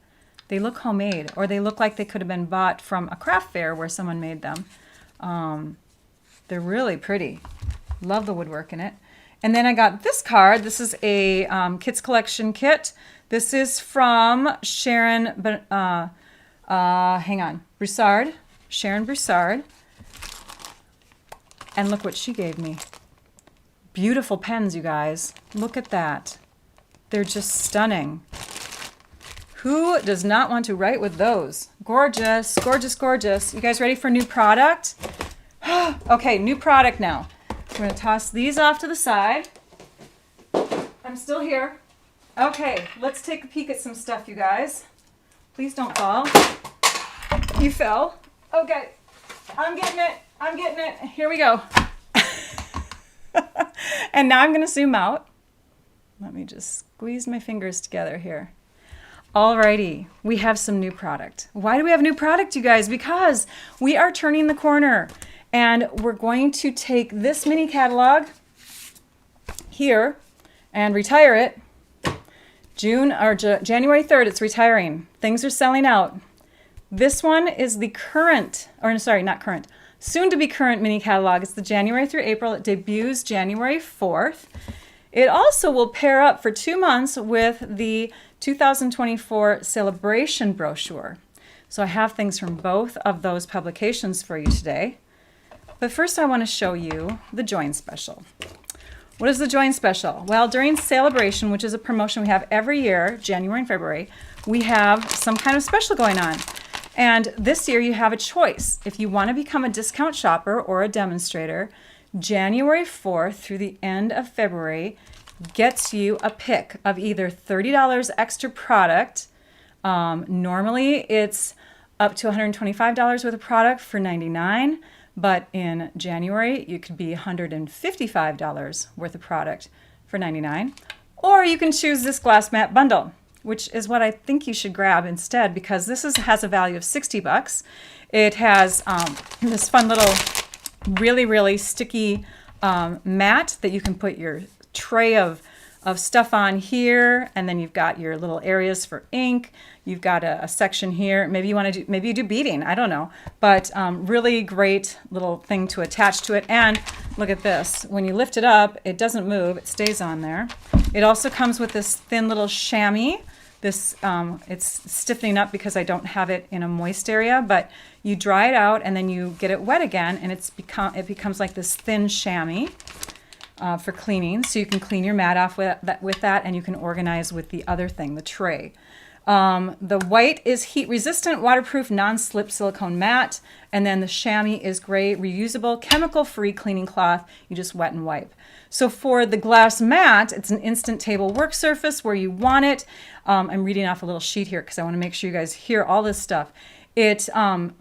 They look homemade, or they look like they could have been bought from a craft fair where someone made them. They're really pretty. Love the woodwork in it. And then I got this card. This is a Kits Collection kit. This is from Sharon, Broussard. Sharon Broussard. And look what she gave me. Beautiful pens, you guys. Look at that. They're just stunning. Who does not want to write with those? Gorgeous, gorgeous, gorgeous. You guys ready for new product? Okay, new product now. We're going to toss these off to the side. I'm still here. Okay, let's take a peek at some stuff, you guys. Please don't fall. You fell. Okay, I'm getting it. I'm getting it. Here we go. And now I'm going to zoom out. Let me just squeeze my fingers together here. Alrighty, we have some new product. Why do we have new product, you guys? Because we are turning the corner, and we're going to take this mini catalog here and retire it. January 3rd, it's retiring. Things are selling out. This one is the current, or sorry, not current, soon to be current mini catalog. It's the January through April. It debuts January 4th. It also will pair up for 2 months with the 2024 celebration brochure. So I have things from both of those publications for you today. But first I want to show you the Join Special. What is the Join Special? Well, during Celebration, which is a promotion we have every year, January and February, we have some kind of special going on. And this year you have a choice. If you want to become a discount shopper or a demonstrator, January 4th through the end of February gets you a pick of either $30 extra product. Normally it's up to $125 worth of product for $99, but in January you could be $155 worth of product for $99. Or you can choose this glass mat bundle, which is what I think you should grab instead, because this has a value of $60. It has this fun little really sticky mat that you can put your tray of stuff on here, and then you've got your little areas for ink. You've got a section here. Maybe you do beading, I don't know, but really great little thing to attach to it. And look at this, when you lift it up, it doesn't move, it stays on there. It also comes with this thin little chamois. This it's stiffening up because I don't have it in a moist area, but you dry it out and then you get it wet again, and it becomes like this thin chamois for cleaning. So you can clean your mat off with that, and you can organize with the other thing, the tray. The white is heat resistant, waterproof, non-slip silicone mat, and then the chamois is gray, reusable, chemical-free cleaning cloth. You just wet and wipe. So for the glass mat, it's an instant table work surface where you want it. I'm reading off a little sheet here because I want to make sure you guys hear all this stuff. It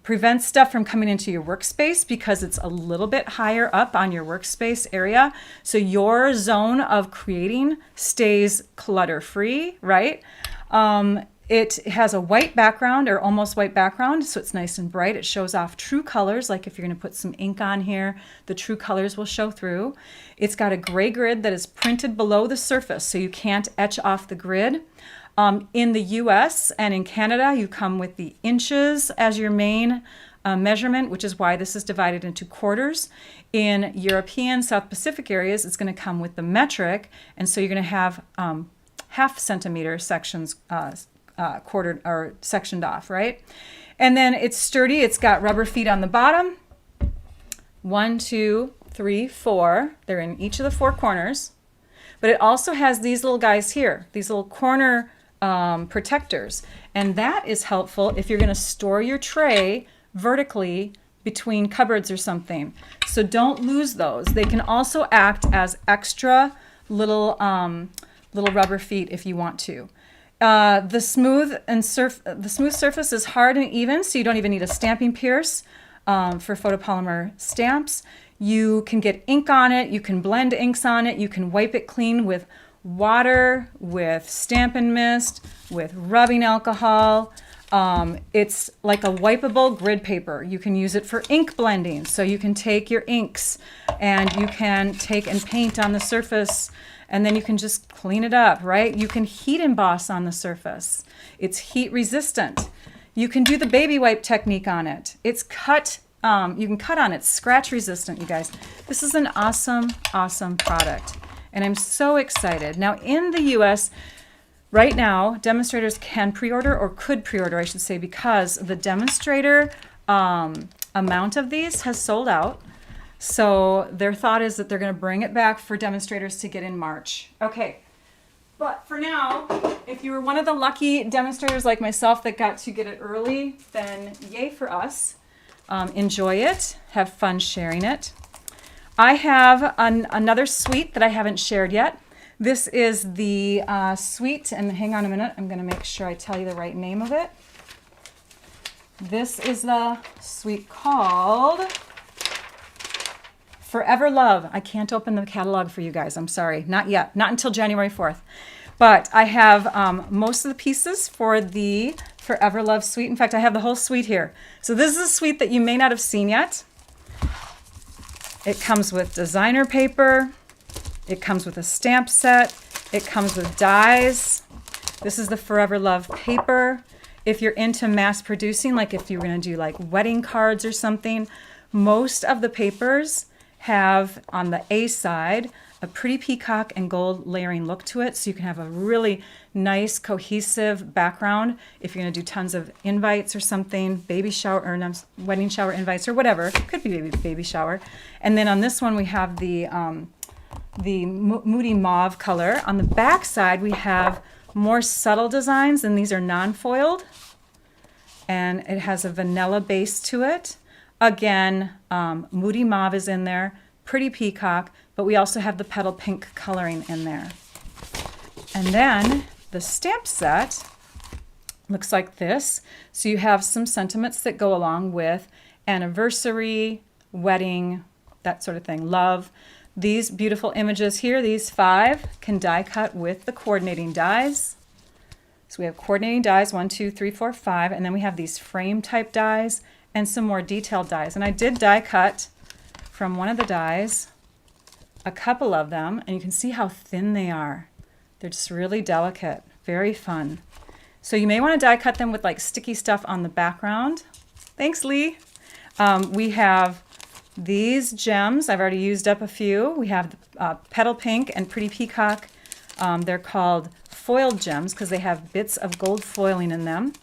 prevents stuff from coming into your workspace because it's a little bit higher up on your workspace area. So your zone of creating stays clutter-free, right? It has a white background or almost white background, so it's nice and bright. It shows off true colors, like if you're going to put some ink on here, the true colors will show through. It's got a gray grid that is printed below the surface, so you can't etch off the grid. In the US and in Canada, you come with the inches as your main measurement, which is why this is divided into quarters. In European, South Pacific areas, it's going to come with the metric, and so you're going to have half centimeter sections quartered or sectioned off, right? And then it's sturdy. It's got rubber feet on the bottom. 1, 2, 3, 4. They're in each of the 4 corners. But it also has these little guys here, these little corner protectors. And that is helpful if you're going to store your tray vertically between cupboards or something. So don't lose those. They can also act as extra little rubber feet if you want to. The smooth surface is hard and even, so you don't even need a stamping pierce for photopolymer stamps. You can get ink on it, you can blend inks on it, you can wipe it clean with water, with Stampin' Mist, with rubbing alcohol. It's like a wipeable grid paper. You can use it for ink blending, so you can take your inks and you can take and paint on the surface, and then you can just clean it up, right? You can heat emboss on the surface. It's heat resistant. You can do the baby wipe technique on it. It's cut. You can cut on it. Scratch resistant, you guys. This is an awesome, awesome product, and I'm so excited. Now in the US, right now, demonstrators can pre-order, or could pre-order, I should say, because the demonstrator amount of these has sold out. So their thought is that they're going to bring it back for demonstrators to get in March. Okay, but for now, if you were one of the lucky demonstrators like myself that got to get it early, then yay for us. Enjoy it. Have fun sharing it. I have another suite that I haven't shared yet. This is the suite, and hang on a minute, I'm going to make sure I tell you the right name of it. This is the suite called Forever Love. I can't open the catalog for you guys. I'm sorry. Not yet. Not until January 4th. But I have most of the pieces for the Forever Love suite. In fact, I have the whole suite here. So this is a suite that you may not have seen yet. It comes with designer paper. It comes with a stamp set. It comes with dies. This is the Forever Love paper. If you're into mass producing, like if you're going to do like wedding cards or something, Most of the papers have on the A side a pretty peacock and gold layering look to it, so you can have a really nice cohesive background if you're going to do tons of invites or something, baby shower or wedding shower invites or whatever. It could be baby shower. And then on this one we have the moody mauve color. On the back side we have more subtle designs, and these are non-foiled, and it has a vanilla base to it. Again, moody mauve is in there, pretty peacock, but we also have the petal pink coloring in there. And then the stamp set looks like this. So you have some sentiments that go along with anniversary, wedding, that sort of thing, love. These beautiful images here, these 5, can die cut with the coordinating dies. So we have coordinating dies, 1, 2, 3, 4, 5, and then we have these frame type dies and some more detailed dies. And I did die cut from one of the dies, a couple of them, and you can see how thin they are. They're just really delicate, very fun. So you may want to die cut them with like sticky stuff on the background. Thanks, Lee. We have these gems. I've already used up a few. We have petal pink and pretty peacock. They're called foiled gems because they have bits of gold foiling in them.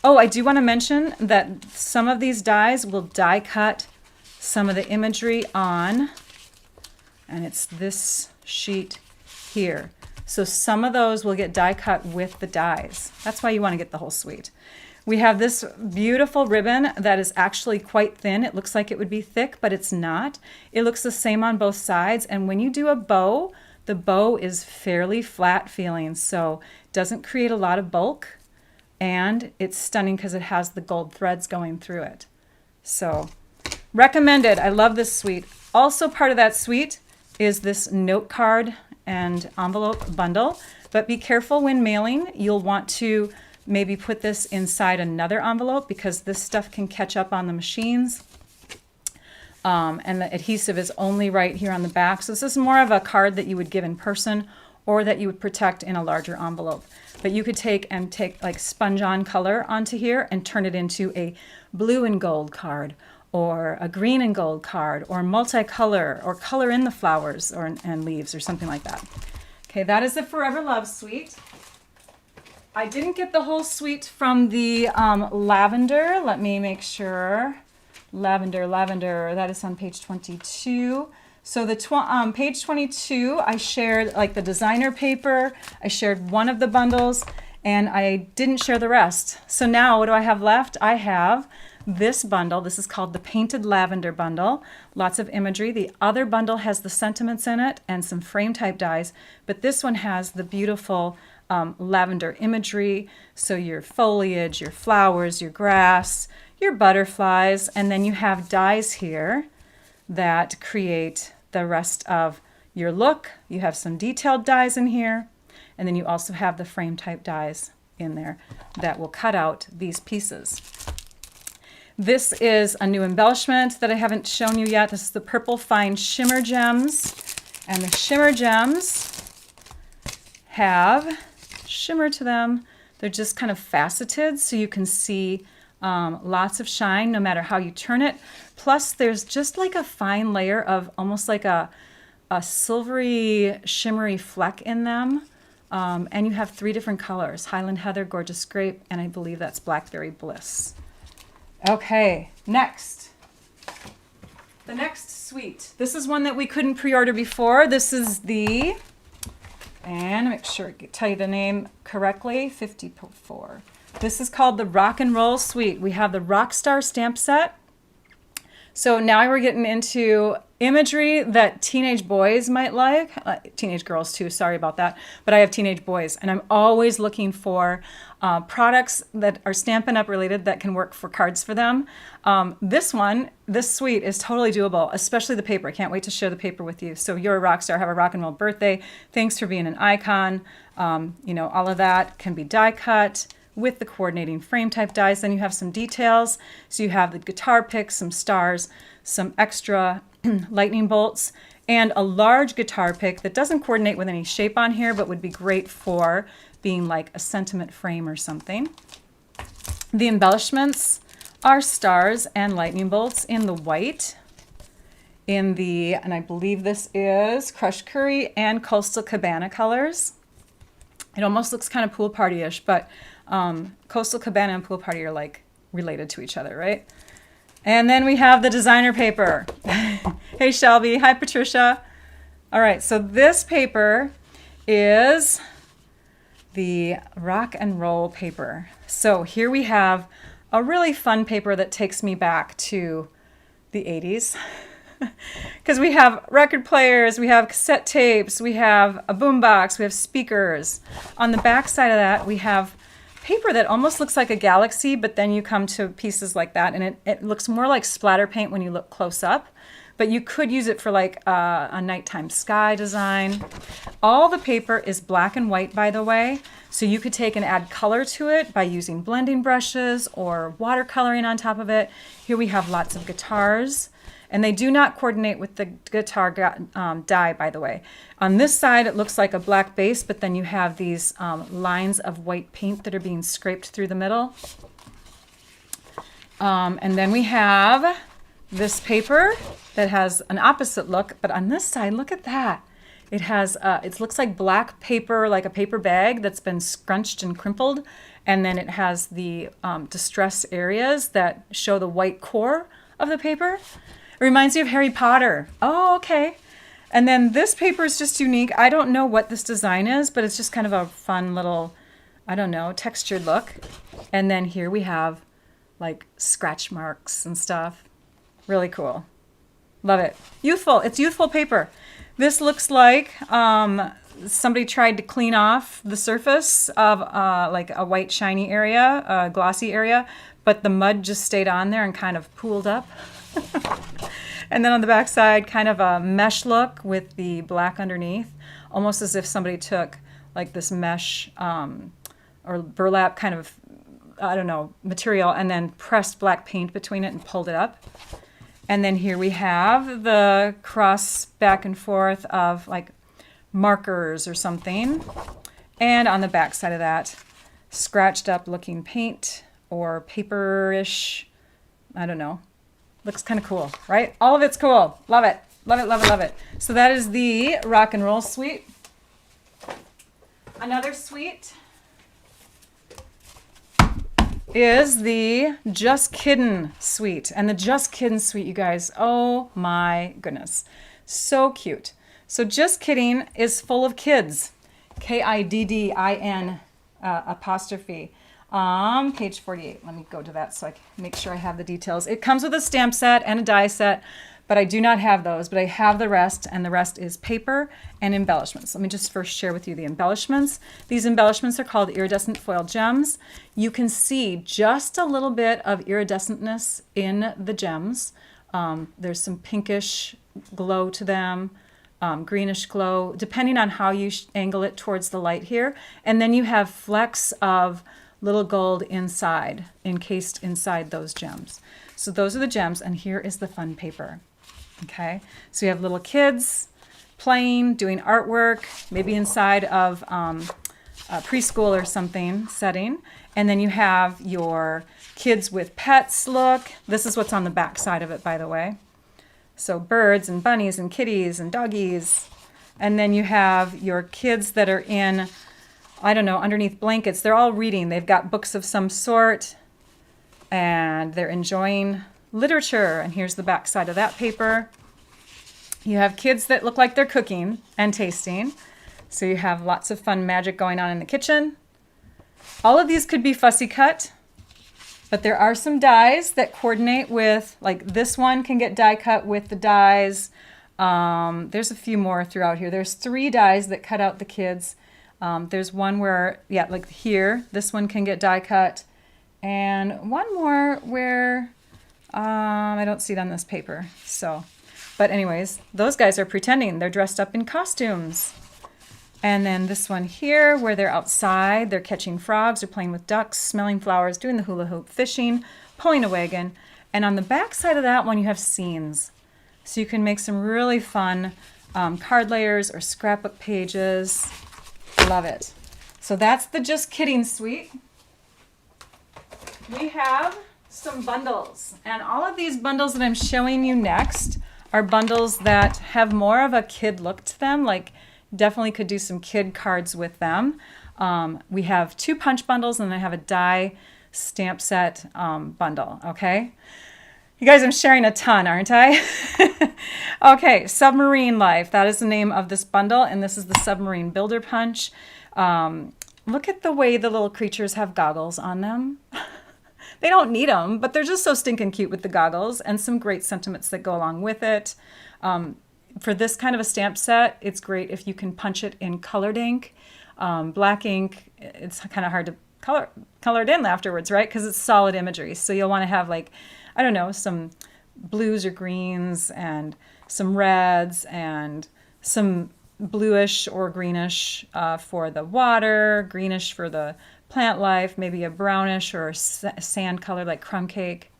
Oh, I do want to mention that some of these dies will die cut some of the imagery on, and it's this sheet here. So some of those will get die cut with the dies. That's why you want to get the whole suite. We have this beautiful ribbon that is actually quite thin. It looks like it would be thick, but it's not. It looks the same on both sides, and when you do a bow, the bow is fairly flat feeling, so it doesn't create a lot of bulk, and it's stunning because it has the gold threads going through it. So recommended. I love this suite. Also part of that suite is this note card and envelope bundle, but be careful when mailing. You'll want to maybe put this inside another envelope because this stuff can catch up on the machines. And the adhesive is only right here on the back. So this is more of a card that you would give in person or that you would protect in a larger envelope. But you could take like sponge on color onto here and turn it into a blue and gold card, or a green and gold card, or multicolor, or color in the flowers and leaves, or something like that. Okay, that is the Forever Love suite. I didn't get the whole suite from the lavender. Let me make sure. Lavender, that is on page 22. So the page 22, I shared like the designer paper. I shared one of the bundles, and I didn't share the rest. So now what do I have left? I have this bundle. This is called the Painted Lavender Bundle. Lots of imagery. The other bundle has the sentiments in it and some frame type dies, but this one has the beautiful lavender imagery. So your foliage, your flowers, your grass, your butterflies, and then you have dies here that create the rest of your look. You have some detailed dies in here, and then you also have the frame type dies in there that will cut out these pieces. This is a new embellishment that I haven't shown you yet. This is the Purple Fine Shimmer Gems, and the shimmer gems have shimmer to them. They're just kind of faceted, so you can see lots of shine no matter how you turn it. Plus there's just like a fine layer of almost like a silvery shimmery fleck in them. And you have 3 different colors: Highland Heather, Gorgeous Grape, and I believe that's Blackberry Bliss. Okay, next. The next suite. This is one that we couldn't pre-order before. This is the, and make sure I tell you the name correctly, 54. This is called the Rock and Roll Suite. We have the Rockstar stamp set. So now we're getting into imagery that teenage boys might like. Teenage girls too, sorry about that. But I have teenage boys, and I'm always looking for products that are Stampin' Up! Related that can work for cards for them. This suite is totally doable, especially the paper. I can't wait to share the paper with you. So you're a rock star, have a rock and roll birthday. Thanks for being an icon. You know, all of that can be die cut with the coordinating frame type dies. Then you have some details. So you have the guitar picks, some stars, some extra lightning bolts, and a large guitar pick that doesn't coordinate with any shape on here, but would be great for being like a sentiment frame or something. The embellishments are stars and lightning bolts in the white, in the, and I believe this is crushed curry and coastal cabana colors. It almost looks kind of pool party-ish, but coastal cabana and pool party are like related to each other, right? And then we have the designer paper. Hey Shelby, hi Patricia. All right, so this paper is the rock and roll paper. So here we have a really fun paper that takes me back to the 80s. Because we have record players, we have cassette tapes, we have a boombox, we have speakers. On the back side of that, we have paper that almost looks like a galaxy, but then you come to pieces like that, and it looks more like splatter paint when you look close up. But you could use it for like a nighttime sky design. All the paper is black and white, by the way, so you could take and add color to it by using blending brushes or watercoloring on top of it. Here we have lots of guitars. And they do not coordinate with the guitar die, by the way. On this side, it looks like a black base, but then you have these lines of white paint that are being scraped through the middle. And then we have this paper that has an opposite look, but on this side, look at that. It has, it looks like black paper, like a paper bag that's been scrunched and crimpled. And then it has the distress areas that show the white core of the paper. It reminds you of Harry Potter. Oh, okay. And then this paper is just unique. I don't know what this design is, but it's just kind of a fun little, I don't know, textured look. And then here we have like scratch marks and stuff. Really cool. Love it. Youthful. It's youthful paper. This looks like somebody tried to clean off the surface of like a white shiny area, a glossy area, but the mud just stayed on there and kind of pooled up. And then on the back side, kind of a mesh look with the black underneath, almost as if somebody took like this mesh or burlap kind of, I don't know, material and then pressed black paint between it and pulled it up. And then here we have the cross back and forth of like markers or something. And on the back side of that, scratched up looking paint or paperish, I don't know. Looks kind of cool, right? All of it's cool. Love it. Love it, love it, love it. So that is the rock and roll suite. Another suite is the Just Kiddin' suite. And the Just Kiddin' suite, you guys, oh my goodness. So cute. So Just Kidding is full of kids. Kiddin apostrophe. Page 48. Let me go to that so I can make sure I have the details. It comes with a stamp set and a die set, but I do not have those, but I have the rest, and the rest is paper and embellishments. Let me just first share with you the embellishments. These embellishments are called iridescent foil gems. You can see just a little bit of iridescentness in the gems. There's some pinkish glow to them, greenish glow, depending on how you angle it towards the light here. And then you have flecks of little gold inside, encased inside those gems. So those are the gems, and here is the fun paper. Okay, so you have little kids playing, doing artwork, maybe inside of a preschool or something setting. And then you have your kids with pets look. This is what's on the back side of it, by the way. So birds and bunnies and kitties and doggies. And then you have your kids that are in, I don't know, underneath blankets. They're all reading. They've got books of some sort, and they're enjoying literature. And here's the back side of that paper. You have kids that look like they're cooking and tasting. So you have lots of fun magic going on in the kitchen. All of these could be fussy cut, but there are some dies that coordinate with, like this one can get die cut with the dies. There's a few more throughout here. There's 3 dies that cut out the kids. There's one where, yeah, like here, this one can get die cut. And one more where I don't see it on this paper. So, but anyways, those guys are pretending. They're dressed up in costumes. And then this one here where they're outside, they're catching frogs, they're playing with ducks, smelling flowers, doing the hula hoop, fishing, pulling a wagon. And on the back side of that one, you have scenes. So you can make some really fun card layers or scrapbook pages. Love it. So that's the Just Kidding suite. We have some bundles. And all of these bundles that I'm showing you next are bundles that have more of a kid look to them, like definitely could do some kid cards with them. We have 2 punch bundles and I have a die stamp set bundle, okay? You guys, I'm sharing a ton, aren't I? Okay, Submarine Life. That is the name of this bundle, and this is the Submarine Builder Punch. Look at the way the little creatures have goggles on them. They don't need them, but they're just so stinking cute with the goggles, and some great sentiments that go along with it. For this kind of a stamp set, it's great if you can punch it in colored ink. Black ink, it's kind of hard to color it in afterwards, right? Because it's solid imagery. So you'll want to have, like, I don't know, some blues or greens and some reds and some bluish or greenish for the water, greenish for the plant life, maybe a brownish or a sand color like crumb cake.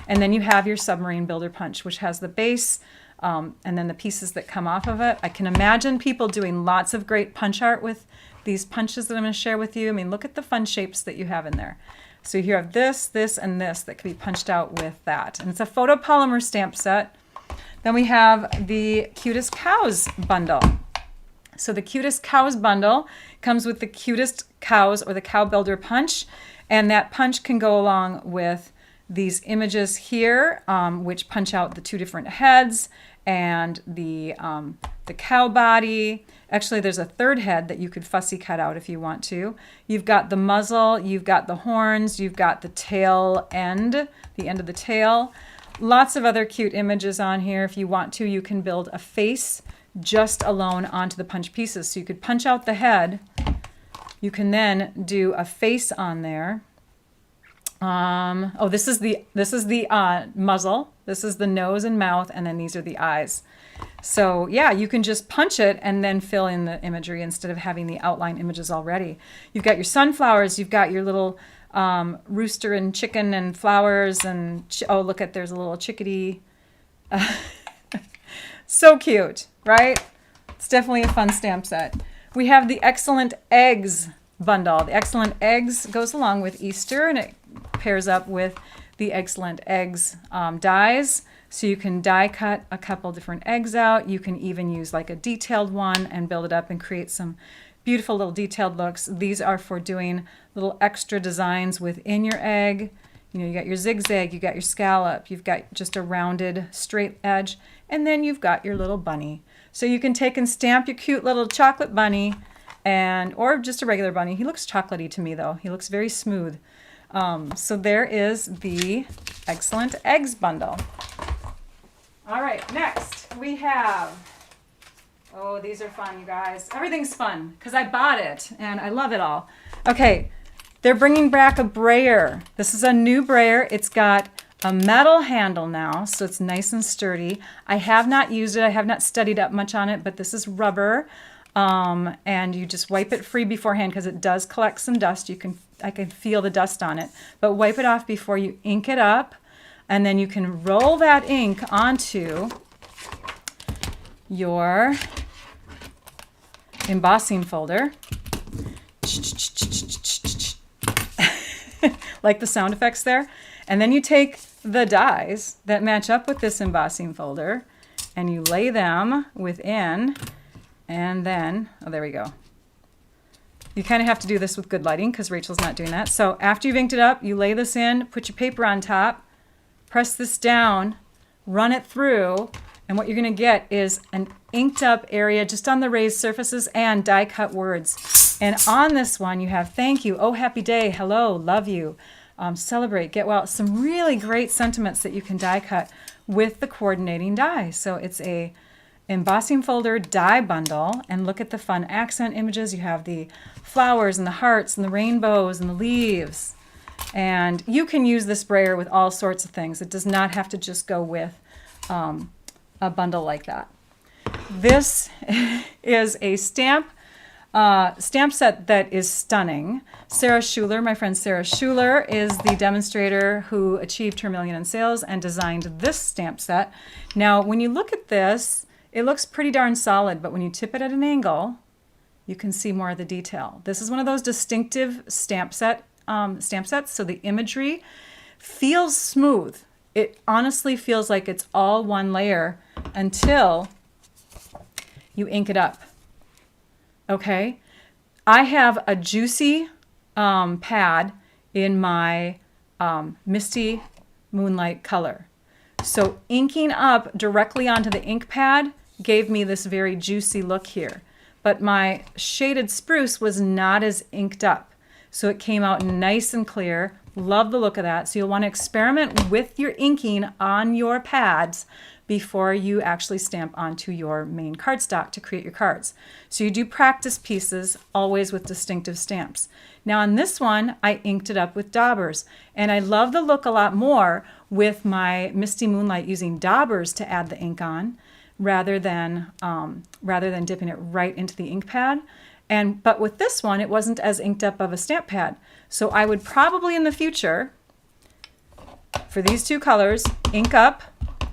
And then you have your Submarine Builder Punch, which has the base and then the pieces that come off of it. I can imagine people doing lots of great punch art with these punches that I'm going to share with you. I mean, look at the fun shapes that you have in there. So you have this, this, and this that can be punched out with that. And it's a photopolymer stamp set. Then we have the Cutest Cows bundle. So the Cutest Cows bundle comes with the cutest cows or the Cow Builder Punch. And that punch can go along with these images here, which punch out the 2 different heads and the cow body. Actually, there's a 3rd head that you could fussy cut out if you want to. You've got the muzzle, you've got the horns, you've got the tail end, the end of the tail. Lots of other cute images on here. If you want to, you can build a face just alone onto the punch pieces. So you could punch out the head. You can then do a face on there. This is the muzzle. This is the nose and mouth, and then these are the eyes. So yeah, you can just punch it and then fill in the imagery instead of having the outline images already. You've got your sunflowers, you've got your little rooster and chicken and flowers and, oh, look at, there's a little chickadee. So cute, right? It's definitely a fun stamp set. We have the Excellent Eggs bundle. The Excellent Eggs goes along with Easter, and it pairs up with the Excellent Eggs dies. So you can die cut a couple different eggs out. You can even use like a detailed one and build it up and create some beautiful little detailed looks. These are for doing little extra designs within your egg. You know, you got your zigzag, you got your scallop, you've got just a rounded straight edge, and then you've got your little bunny. So you can take and stamp your cute little chocolate bunny, or just a regular bunny. He looks chocolatey to me though. He looks very smooth. So there is the Excellent Eggs bundle. All right, next we have, oh, these are fun, you guys. Everything's fun because I bought it and I love it all. Okay, they're bringing back a brayer. This is a new brayer. It's got a metal handle now, so it's nice and sturdy. I have not used it. I have not studied up much on it, but this is rubber. And you just wipe it free beforehand because it does collect some dust. I can feel the dust on it, but wipe it off before you ink it up. And then you can roll that ink onto your embossing folder. Like the sound effects there. And then you take the dies that match up with this embossing folder and you lay them within, and then, oh, there we go. You kind of have to do this with good lighting because Rachel's not doing that. So after you've inked it up, you lay this in, put your paper on top, press this down, run it through, and what you're going to get is an inked up area just on the raised surfaces and die cut words. And on this one you have thank you, oh happy day, hello, love you, celebrate, get well, some really great sentiments that you can die cut with the coordinating die. So it's a embossing folder die bundle, and look at the fun accent images. You have the flowers and the hearts and the rainbows and the leaves. And you can use this brayer with all sorts of things. It does not have to just go with a bundle like that. This is a stamp set that is stunning. Sarah Schuler, my friend Sarah Schuler, is the demonstrator who achieved her $1 million in sales and designed this stamp set. Now, when you look at this, it looks pretty darn solid, but when you tip it at an angle, you can see more of the detail. This is one of those distinctive stamp sets, so the imagery feels smooth. It honestly feels like it's all one layer until you ink it up. Okay? I have a juicy pad in my Misty Moonlight color. So inking up directly onto the ink pad gave me this very juicy look here. But my shaded spruce was not as inked up. So it came out nice and clear. Love the look of that. So you'll want to experiment with your inking on your pads before you actually stamp onto your main cardstock to create your cards. So you do practice pieces always with distinctive stamps. Now on this one, I inked it up with daubers, and I love the look a lot more with my Misty Moonlight using daubers to add the ink on rather than dipping it right into the ink pad. But with this one, it wasn't as inked up of a stamp pad. So I would probably in the future, for these two colors, ink up,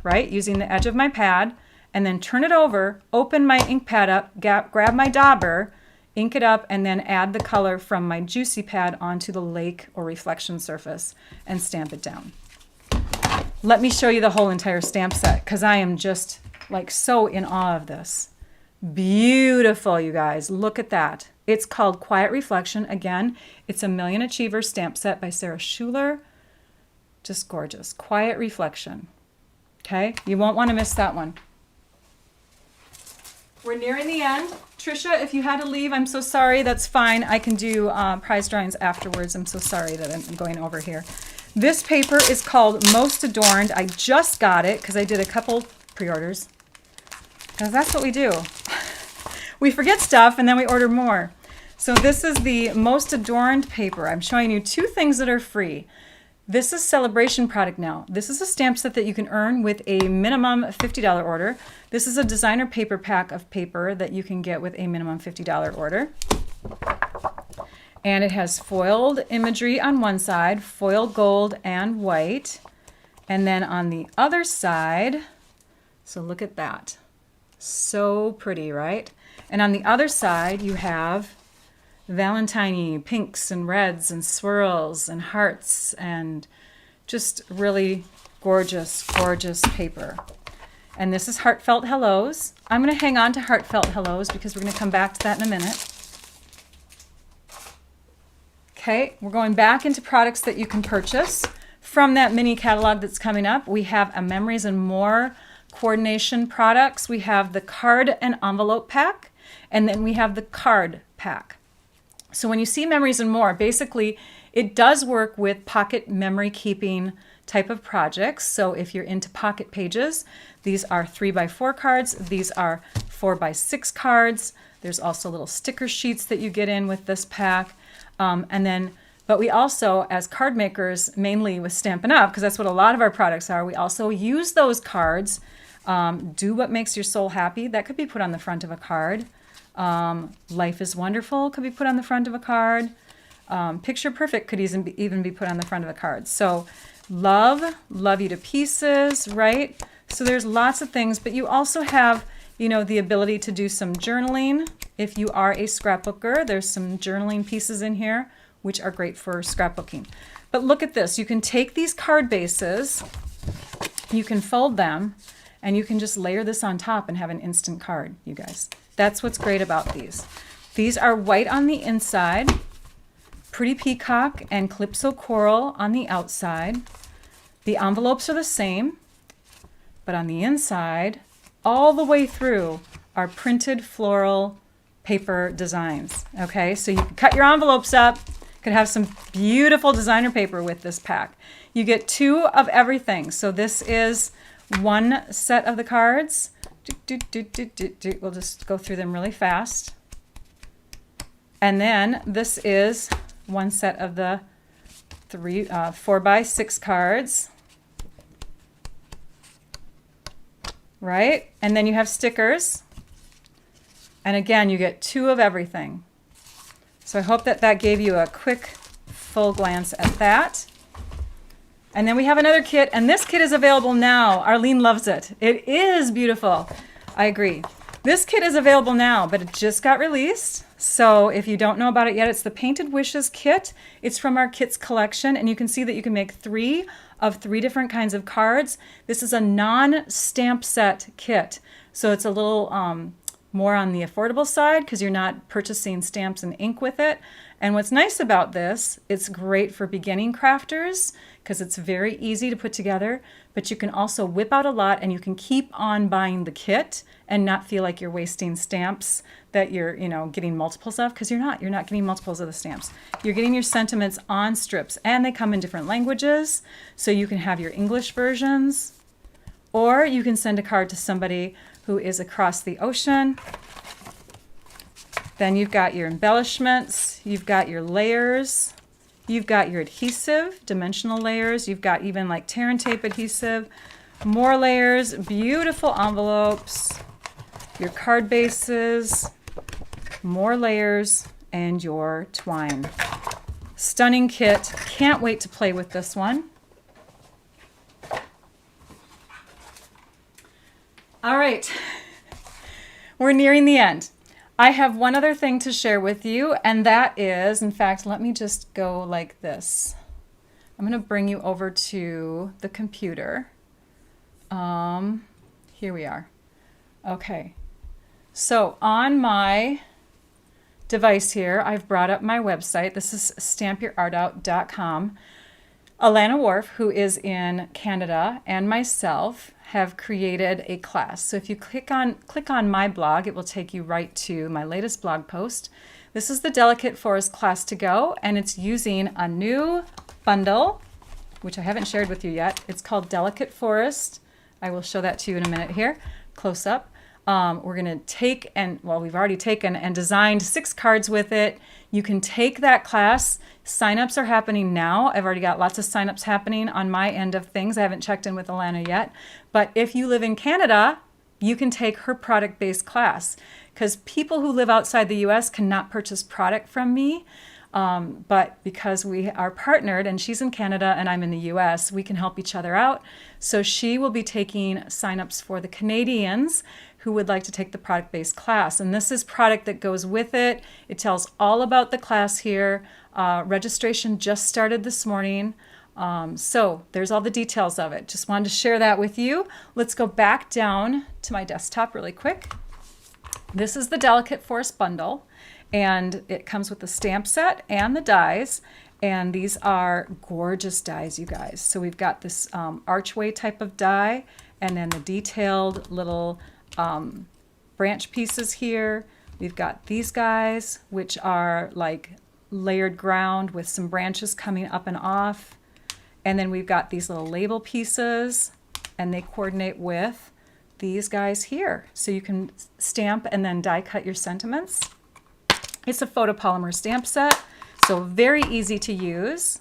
right, using the edge of my pad, and then turn it over, open my ink pad up, grab my dauber, ink it up, and then add the color from my juicy pad onto the lake or reflection surface and stamp it down. Let me show you the whole entire stamp set because I am just like so in awe of this. Beautiful, you guys. Look at that. It's called Quiet Reflection. Again, it's a Million Achiever stamp set by Sarah Schuler. Just gorgeous. Quiet Reflection. Okay, you won't want to miss that one. We're nearing the end. Trisha, if you had to leave, I'm so sorry. That's fine. I can do prize drawings afterwards. I'm so sorry that I'm going over here. This paper is called Most Adorned. I just got it because I did a couple pre-orders. Because that's what we do. We forget stuff and then we order more. So this is the Most Adorned paper. I'm showing you two things that are free. This is Celebration product now. This is a stamp set that you can earn with a minimum $50 order. This is a designer paper pack of paper that you can get with a minimum $50 order. And it has foiled imagery on one side, foiled gold and white. And then on the other side, so look at that. So pretty, right? And on the other side, you have Valentine-y pinks and reds and swirls and hearts and just really gorgeous, gorgeous paper. And this is Heartfelt Hellos. I'm going to hang on to Heartfelt Hellos because we're going to come back to that in a minute. Okay, we're going back into products that you can purchase from that mini catalog that's coming up. We have a Memories and More coordination products. We have the card and envelope pack, and then we have the card pack. So when you see Memories and More, basically it does work with pocket memory keeping type of projects. So if you're into pocket pages, these are 3x4 cards. These are 4x6 cards. There's also little sticker sheets that you get in with this pack. But we also, as card makers, mainly with Stampin' Up, because that's what a lot of our products are, we also use those cards. Do what makes your soul happy. That could be put on the front of a card. Life is Wonderful could be put on the front of a card. Picture Perfect could even be put on the front of a card. So love you to pieces, right? So there's lots of things, but you also have, you know, the ability to do some journaling. If you are a scrapbooker, there's some journaling pieces in here, which are great for scrapbooking. But look at this. You can take these card bases, you can fold them, and you can just layer this on top and have an instant card, you guys. That's what's great about these. These are white on the inside, Pretty Peacock and Calypso Coral on the outside. The envelopes are the same, but on the inside, all the way through, are printed floral paper designs. Okay, so you can cut your envelopes up, could have some beautiful designer paper with this pack. You get 2 of everything. So this is one set of the cards. We'll just go through them really fast. And then this is one set of the 4x6 cards. Right? And then you have stickers. And again, you get 2 of everything. So I hope that that gave you a quick, full glance at that. And then we have another kit, and this kit is available now. Arlene loves it. It is beautiful. I agree. This kit is available now, but it just got released. So if you don't know about it yet, it's the Painted Wishes kit. It's from our kits collection, and you can see that you can make 3 of 3 different kinds of cards. This is a non-stamp set kit, so it's a little more on the affordable side because you're not purchasing stamps and ink with it. And what's nice about this, it's great for beginning crafters because it's very easy to put together, but you can also whip out a lot and you can keep on buying the kit and not feel like you're wasting stamps that you're, getting multiples of, because you're not getting multiples of the stamps. You're getting your sentiments on strips, and they come in different languages, so you can have your English versions, or you can send a card to somebody who is across the ocean. Then you've got your embellishments, you've got your layers, you've got your adhesive, dimensional layers, you've got even like tear and tape adhesive, more layers, beautiful envelopes, your card bases, more layers, and your twine. Stunning kit. Can't wait to play with this one. All right, we're nearing the end. I have one other thing to share with you, and that is, in fact, let me just go like this. I'm going to bring you over to the computer. Here we are. Okay, so on my device here, I've brought up my website. This is stampyourartout.com. Alana Wharf, who is in Canada, and myself have created a class. So if you click on my blog, it will take you right to my latest blog post. This is the Delicate Forest class to go, and it's using a new bundle, which I haven't shared with you yet. It's called Delicate Forest. I will show that to you in a minute here, close up. We're going to take we've already taken and designed 6 cards with it. You can take that class. Signups are happening now. I've already got lots of signups happening on my end of things. I haven't checked in with Alana yet. But if you live in Canada, you can take her product-based class, because people who live outside the US cannot purchase product from me. But because we are partnered and she's in Canada and I'm in the US, we can help each other out. So she will be taking signups for the Canadians who would like to take the product-based class. And this is product that goes with it. It tells all about the class here. Registration just started this morning. So there's all the details of it. Just wanted to share that with you. Let's go back down to my desktop really quick. This is the Delicate Forest bundle, and it comes with the stamp set and the dies. And these are gorgeous dies, you guys. So we've got this archway type of die, and then the detailed little branch pieces here. We've got these guys, which are like layered ground with some branches coming up and off. And then we've got these little label pieces, and they coordinate with these guys here. So you can stamp and then die cut your sentiments. It's a photopolymer stamp set, so very easy to use.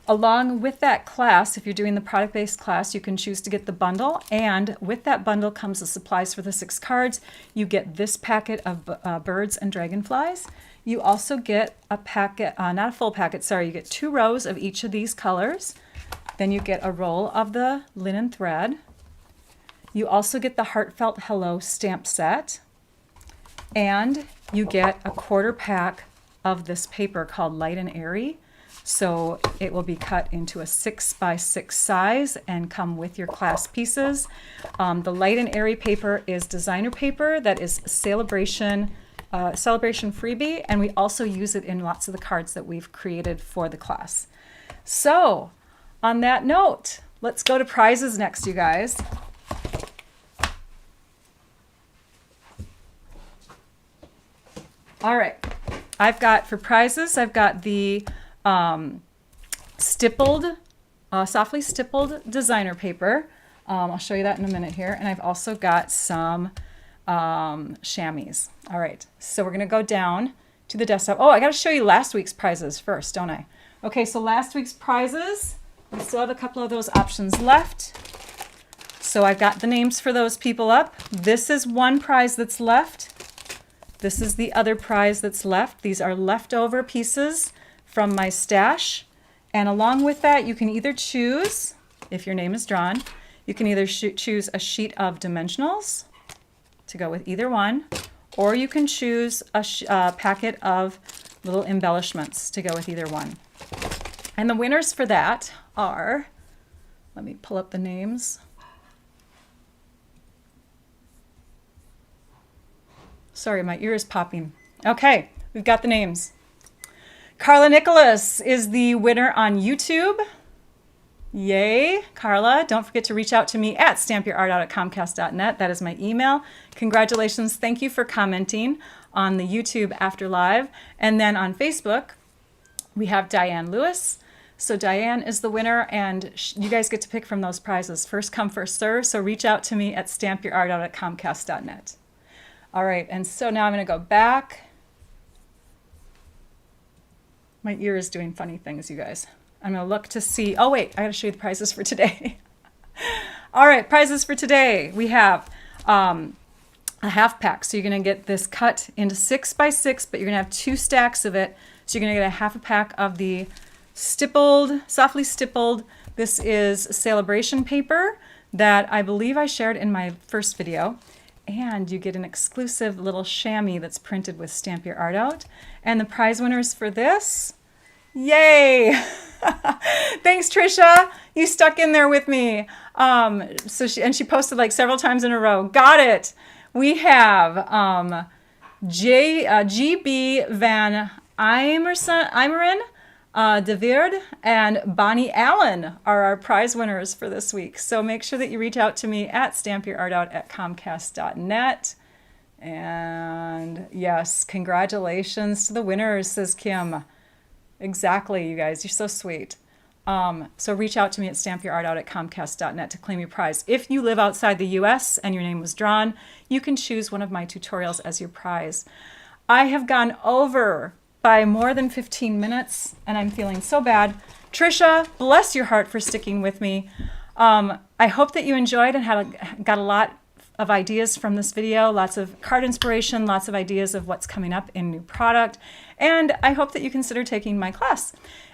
Along with that class, if you're doing the product-based class, you can choose to get the bundle, and with that bundle comes the supplies for the 6 cards. You get this packet of birds and dragonflies. You also get a packet, not a full packet, sorry, you get 2 rows of each of these colors. Then you get a roll of the linen thread. You also get the Heartfelt Hello stamp set, and you get a 1/4 pack of this paper called Light and Airy. So it will be cut into a 6x6 size and come with your class pieces. The Light and Airy paper is designer paper that is celebration freebie, and we also use it in lots of the cards that we've created for the class. So on that note, let's go to prizes next, you guys. All right, for prizes, I've got the softly stippled designer paper. I'll show you that in a minute here. And I've also got some chamois. All right, so we're gonna go down to the desktop. Oh, I gotta show you last week's prizes first, don't I? Okay, so last week's prizes, we still have a couple of those options left. So I've got the names for those people up. This is one prize that's left. This is the other prize that's left. These are leftover pieces from my stash. And along with that, you can either choose, if your name is drawn, you can either choose a sheet of dimensionals to go with either one, or you can choose a packet of little embellishments to go with either one. And the winners for that are, let me pull up the names. Sorry, my ear is popping. Okay, we've got the names. Carla Nicholas is the winner on YouTube. Yay, Carla. Don't forget to reach out to me at stampyourartout@comcast.net. That is my email. Congratulations. Thank you for commenting on the YouTube after live. And then on Facebook, we have Diane Lewis. So Diane is the winner, and you guys get to pick from those prizes. First come, first serve. So reach out to me at stampyourartout@comcast.net. All right, and so now I'm going to go back. My ear is doing funny things, you guys. I'm going to look to see. Oh, wait, I got to show you the prizes for today. All right, prizes for today. We have a half pack. So you're going to get this cut into 6 by 6, but you're going to have 2 stacks of it. So you're going to get a half a pack of the stippled, softly stippled. This is celebration paper that I believe I shared in my first video. And you get an exclusive little chamois that's printed with Stamp Your Art Out. And the prize winners for this, yay! Thanks, Trisha. You stuck in there with me. She posted like several times in a row. Got it. We have GB Van Imeren, De Weerd, and Bonnie Allen are our prize winners for this week. So make sure that you reach out to me at stampyourartout@comcast.net. And yes, congratulations to the winners, says Kim. Exactly, you guys. You're so sweet. So reach out to me at stampyourartout@comcast.net to claim your prize. If you live outside the U.S. and your name was drawn, you can choose one of my tutorials as your prize. I have gone over by more than 15 minutes, and I'm feeling so bad. Trisha, bless your heart for sticking with me. I hope that you enjoyed and got a lot of ideas from this video, lots of card inspiration, lots of ideas of what's coming up in new product, and I hope that you consider taking my class.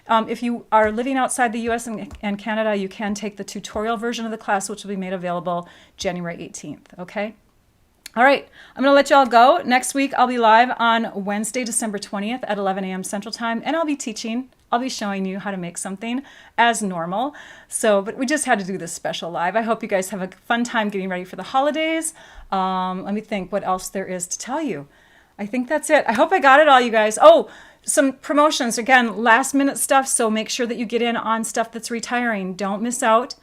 If you are living outside the US and Canada, you can take the tutorial version of the class, which will be made available January 18th, okay? All right, I'm going to let you all go. Next week, I'll be live on Wednesday, December 20th at 11 a.m. Central Time, and I'll be teaching. I'll be showing you how to make something as normal. But we just had to do this special live. I hope you guys have a fun time getting ready for the holidays. Let me think what else there is to tell you. I think that's it. I hope I got it all, you guys. Oh, some promotions. Again, last minute stuff, so make sure that you get in on stuff that's retiring. Don't miss out.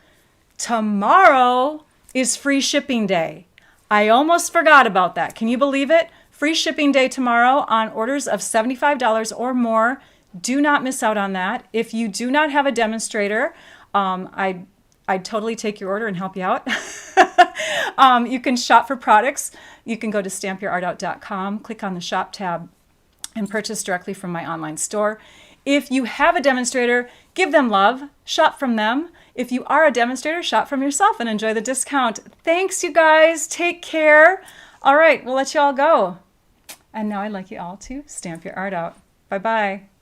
Tomorrow is free shipping day. I almost forgot about that. Can you believe it? Free shipping day tomorrow on orders of $75 or more. Do not miss out on that. If you do not have a demonstrator, I'd totally take your order and help you out. You can shop for products. You can go to stampyourartout.com, click on the shop tab, and purchase directly from my online store. If you have a demonstrator, give them love, shop from them. If you are a demonstrator, shop from yourself and enjoy the discount. Thanks, you guys. Take care. All right, we'll let you all go. And now I'd like you all to stamp your art out. Bye-bye.